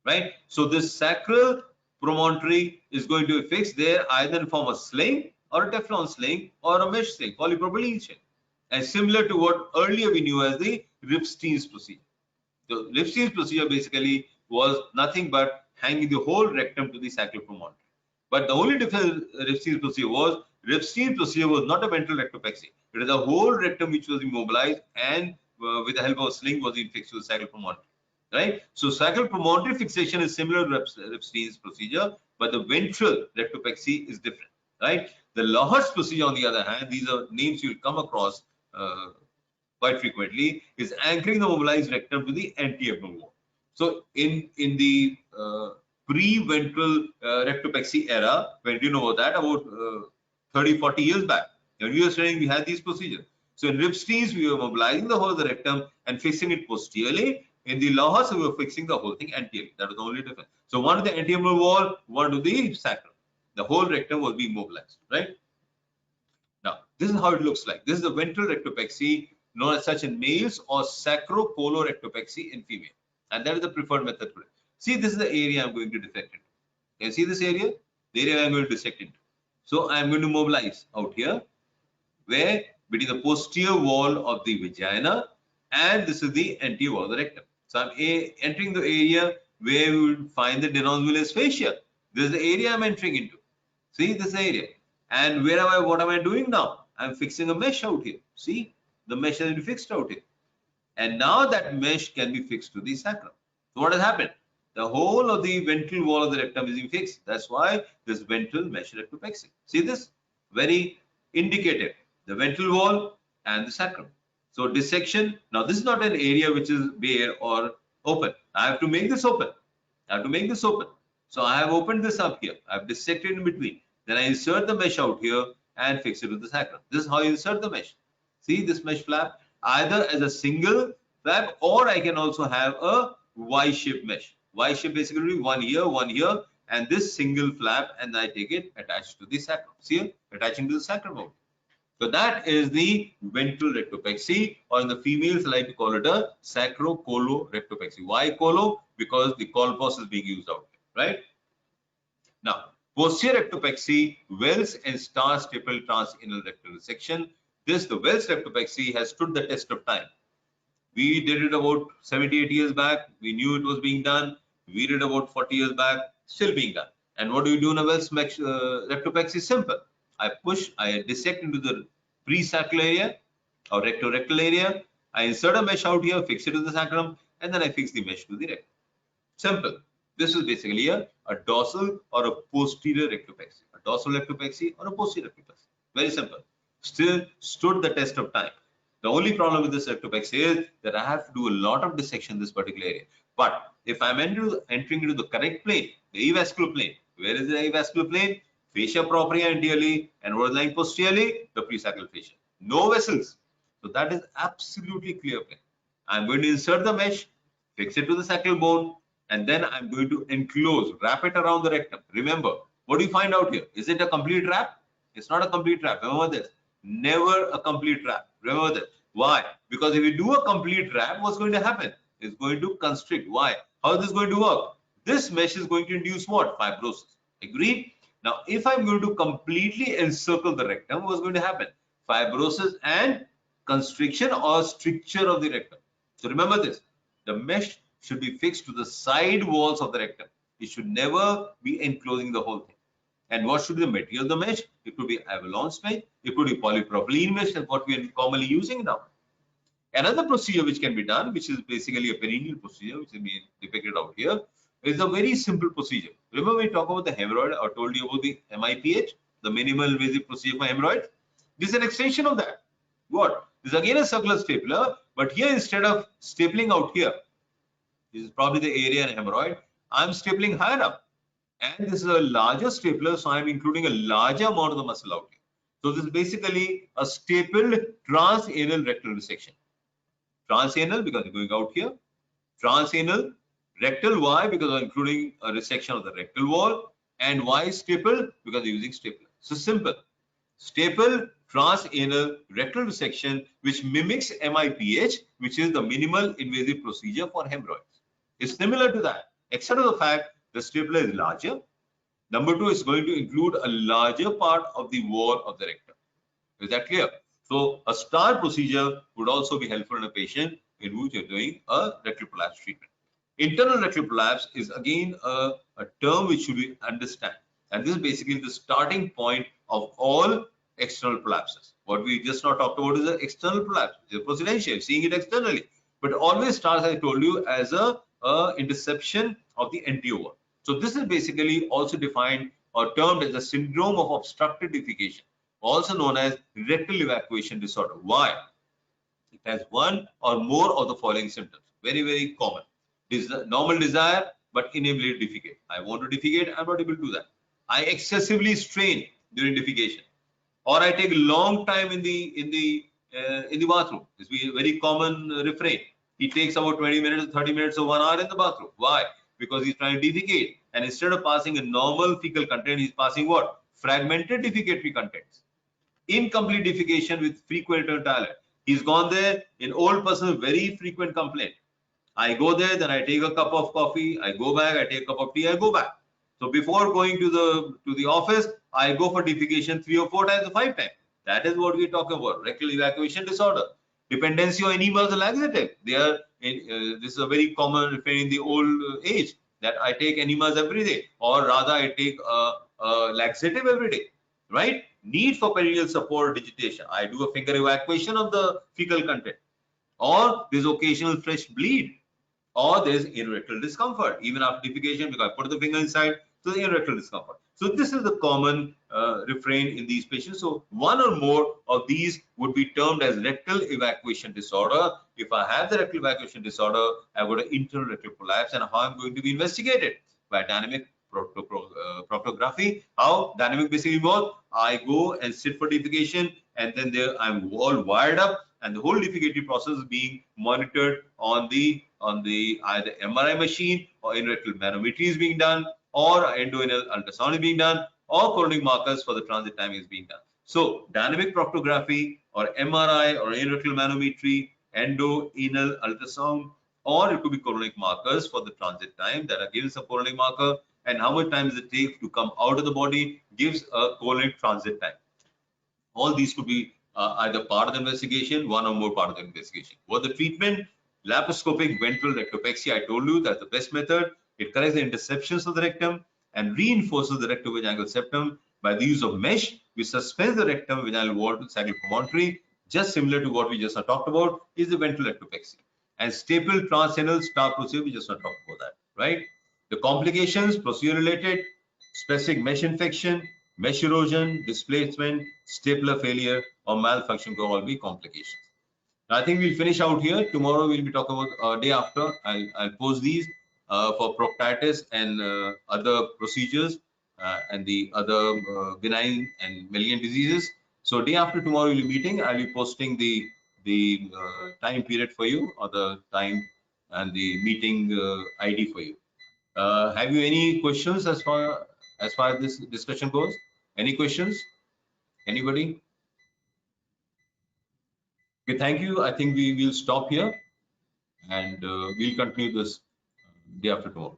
Right? So this sacral promontory is going to be fixed there either in form of sling or a Teflon sling or a mesh sling, polypropylene sling. And similar to what earlier we knew as the Ripstein's procedure. The Ripstein's procedure basically was nothing but hanging the whole rectum to the sacral promontory. But the only difference Ripstein's procedure was not a ventral rectopexy. It is the whole rectum which was immobilized and with the help of a sling was fixed to the sacral promontory. Right? So sacral promontory fixation is similar to Ripstein's procedure, but the ventral rectopexy is different. Right? The Lahart's procedure, on the other hand, these are names you'll come across quite frequently, is anchoring the mobilized rectum to the anti-abdominal wall. So in the pre-ventral rectopexy era, when do you know about that? About 30, 40 years back. When we were studying, we had these procedures. So in Ripstein's, we were mobilizing the whole of the rectum and fixing it posteriorly. In the Lahart's, we were fixing the whole thing anteriorly. That was the only difference. So one to the anti-abdominal wall, one to the sacrum. The whole rectum was being mobilized, right? Now, this is how it looks like. This is the ventral rectopexy, known as such in males, or sacrocolorectopexy in female. And that is the preferred method today. See, this is the area I'm going to dissect into. Can you see this area? The area I'm going to dissect into. So I'm going to mobilize out here, where between the posterior wall of the vagina and this is the anterior wall of the rectum. So I'm entering the area where we will find the denosmulus fascia. This is the area I'm entering into. See this area. And what am I doing now? I'm fixing a mesh out here. See, the mesh has been fixed out here. And now that mesh can be fixed to the sacrum. So what has happened? The whole of the ventral wall of the rectum is being fixed. That's why this ventral mesh rectopexy. See this? Very indicative. The ventral wall and the sacrum. So dissection. Now this is not an area which is bare or open. I have to make this open. I have to make this open. So I have opened this up here. I have dissected in between. Then I insert the mesh out here and fix it to the sacrum. This is how you insert the mesh. See this mesh flap, either as a single flap, or I can also have a Y-shaped mesh. Y-shape basically one here, and this single flap, and I take it attached to the sacrum. See, attaching to the sacrum. So that is the ventral rectopexy, or in the females, I like to call it a sacrocolorectopexy. Why colo? Because the colpos is being used out, right? Now, posterior rectopexy, Wells and star staple transanal rectal resection. The Wells rectopexy has stood the test of time. We did it about 78 years back. We knew it was being done. We did about 40 years back, still being done. And what do you do in a Wells rectopexy? Simple. I dissect into the presacral area or rectorectal area. I insert a mesh out here, fix it to the sacrum, and then I fix the mesh to the rectum. Simple. This is basically a dorsal or a posterior rectopexy. A dorsal rectopexy or a posterior rectopexy. Very simple. Still stood the test of time. The only problem with this rectopexy is that I have to do a lot of dissection in this particular area. But if I'm entering into the correct plane, the avascular plane, where is the avascular plane? Fascia propria anteriorly and overlying posteriorly, the presacral fascia. No vessels. So that is absolutely clear plane. I'm going to insert the mesh, fix it to the sacral bone, and then I'm going to enclose, wrap it around the rectum. Remember, what do you find out here? Is it a complete wrap? It's not a complete wrap. Remember this. Never a complete wrap. Remember this. Why? Because if you do a complete wrap, what's going to happen? It's going to constrict. Why? How is this going to work? This mesh is going to induce what? Fibrosis. Agreed? Now, if I'm going to completely encircle the rectum, what's going to happen? Fibrosis and constriction or stricture of the rectum. So remember this. The mesh should be fixed to the side walls of the rectum. It should never be enclosing the whole thing. And what should be the material of the mesh? It could be avalanche mesh, it could be polypropylene mesh, that's what we are commonly using now. Another procedure which can be done, which is basically a perineal procedure, which is being depicted out here, is a very simple procedure. Remember we talk about the hemorrhoid, I told you about the MIPH, the minimal invasive procedure for hemorrhoid. This is an extension of that. What? This is again a circular stapler, but here instead of stapling out here, this is probably the area in hemorrhoid, I'm stapling higher up. And this is a larger stapler, so I'm including a larger amount of the muscle out here. So this is basically a stapled transanal rectal resection. Transanal because it's going out here. Transanal, rectal, why? Because I'm including a resection of the rectal wall. And why staple? Because I'm using stapler. So simple. Staple transanal rectal resection, which mimics MIPH, which is the minimal invasive procedure for hemorrhoids. It's similar to that, except for the fact the stapler is larger. Number two is going to include a larger part of the wall of the rectum. Is that clear? So a star procedure would also be helpful in a patient in which you're doing a rectal prolapse treatment. Internal rectal prolapse is again a term which should be understand. And this is basically the starting point of all external prolapses. What we just now talked about is the external prolapse, the prosidential, seeing it externally. But always starts, I told you, as a interception of the anterior wall. So this is basically also defined or termed as a syndrome of obstructed defecation, also known as rectal evacuation disorder. Why? It has one or more of the following symptoms. Very, very common. Normal desire, but inability to defecate. I want to defecate, I'm not able to do that. I excessively strain during defecation, or I take a long time in the bathroom. This is a very common refrain. He takes about 20 minutes, 30 minutes, or 1 hour in the bathroom. Why? Because he's trying to defecate, and instead of passing a normal fecal content, he's passing what? Fragmented defecatory contents. Incomplete defecation with frequent toilet. He's gone there. In old person, very frequent complaint. I go there, then I take a cup of coffee, I go back, I take a cup of tea, I go back. So before going to the office, I go for defecation 3 or 4 times or 5 times. That is what we're talking about, rectal evacuation disorder. Dependency on enemas or laxative. This is a very common refrain in the old age, that I take enemas every day, or rather I take a laxative every day, right? Need for perineal support digitation. I do a finger evacuation of the fecal content, or there's occasional fresh bleed, or there's rectal discomfort even after defecation because I put the finger inside, so the rectal discomfort. So this is the common refrain in these patients. So one or more of these would be termed as rectal evacuation disorder. If I have the rectal evacuation disorder, I've got an internal rectal prolapse, and how I'm going to be investigated by dynamic proctography. How dynamic basically involves, I go and sit for defecation, and then there I'm all wired up, and the whole defecatory process is being monitored on the either MRI machine, or rectal manometry is being done, or endoanal ultrasound is being done, or colonic markers for the transit time is being done. So dynamic proctography or MRI or rectal manometry, endoanal ultrasound, or it could be colonic markers for the transit time that are given some colonic marker, and how much time does it take to come out of the body gives a colonic transit time. All these could be either part of the investigation, one or more part of the investigation. What the treatment? Laparoscopic ventral rectopexy. I told you that's the best method. It corrects the interceptions of the rectum and reinforces the rectovaginal septum by the use of mesh, which suspends the rectum vaginal wall to sacral promontory, just similar to what we just talked about, is the ventral rectopexy. And staple transanal star procedure, we just talked about that, right? The complications, procedure related, specific mesh infection, mesh erosion, displacement, stapler failure, or malfunction could all be complications. I think we'll finish out here. Tomorrow we'll be talking about day after. I'll post these for proctitis and other procedures and the other benign and malignant diseases. So day after tomorrow we'll be meeting. I'll be posting the time period for you, or the time and the meeting ID for you. Have you any questions as far as this discussion goes? Any questions? Anybody? Okay, thank you. I think we will stop here, and we'll continue this day after tomorrow.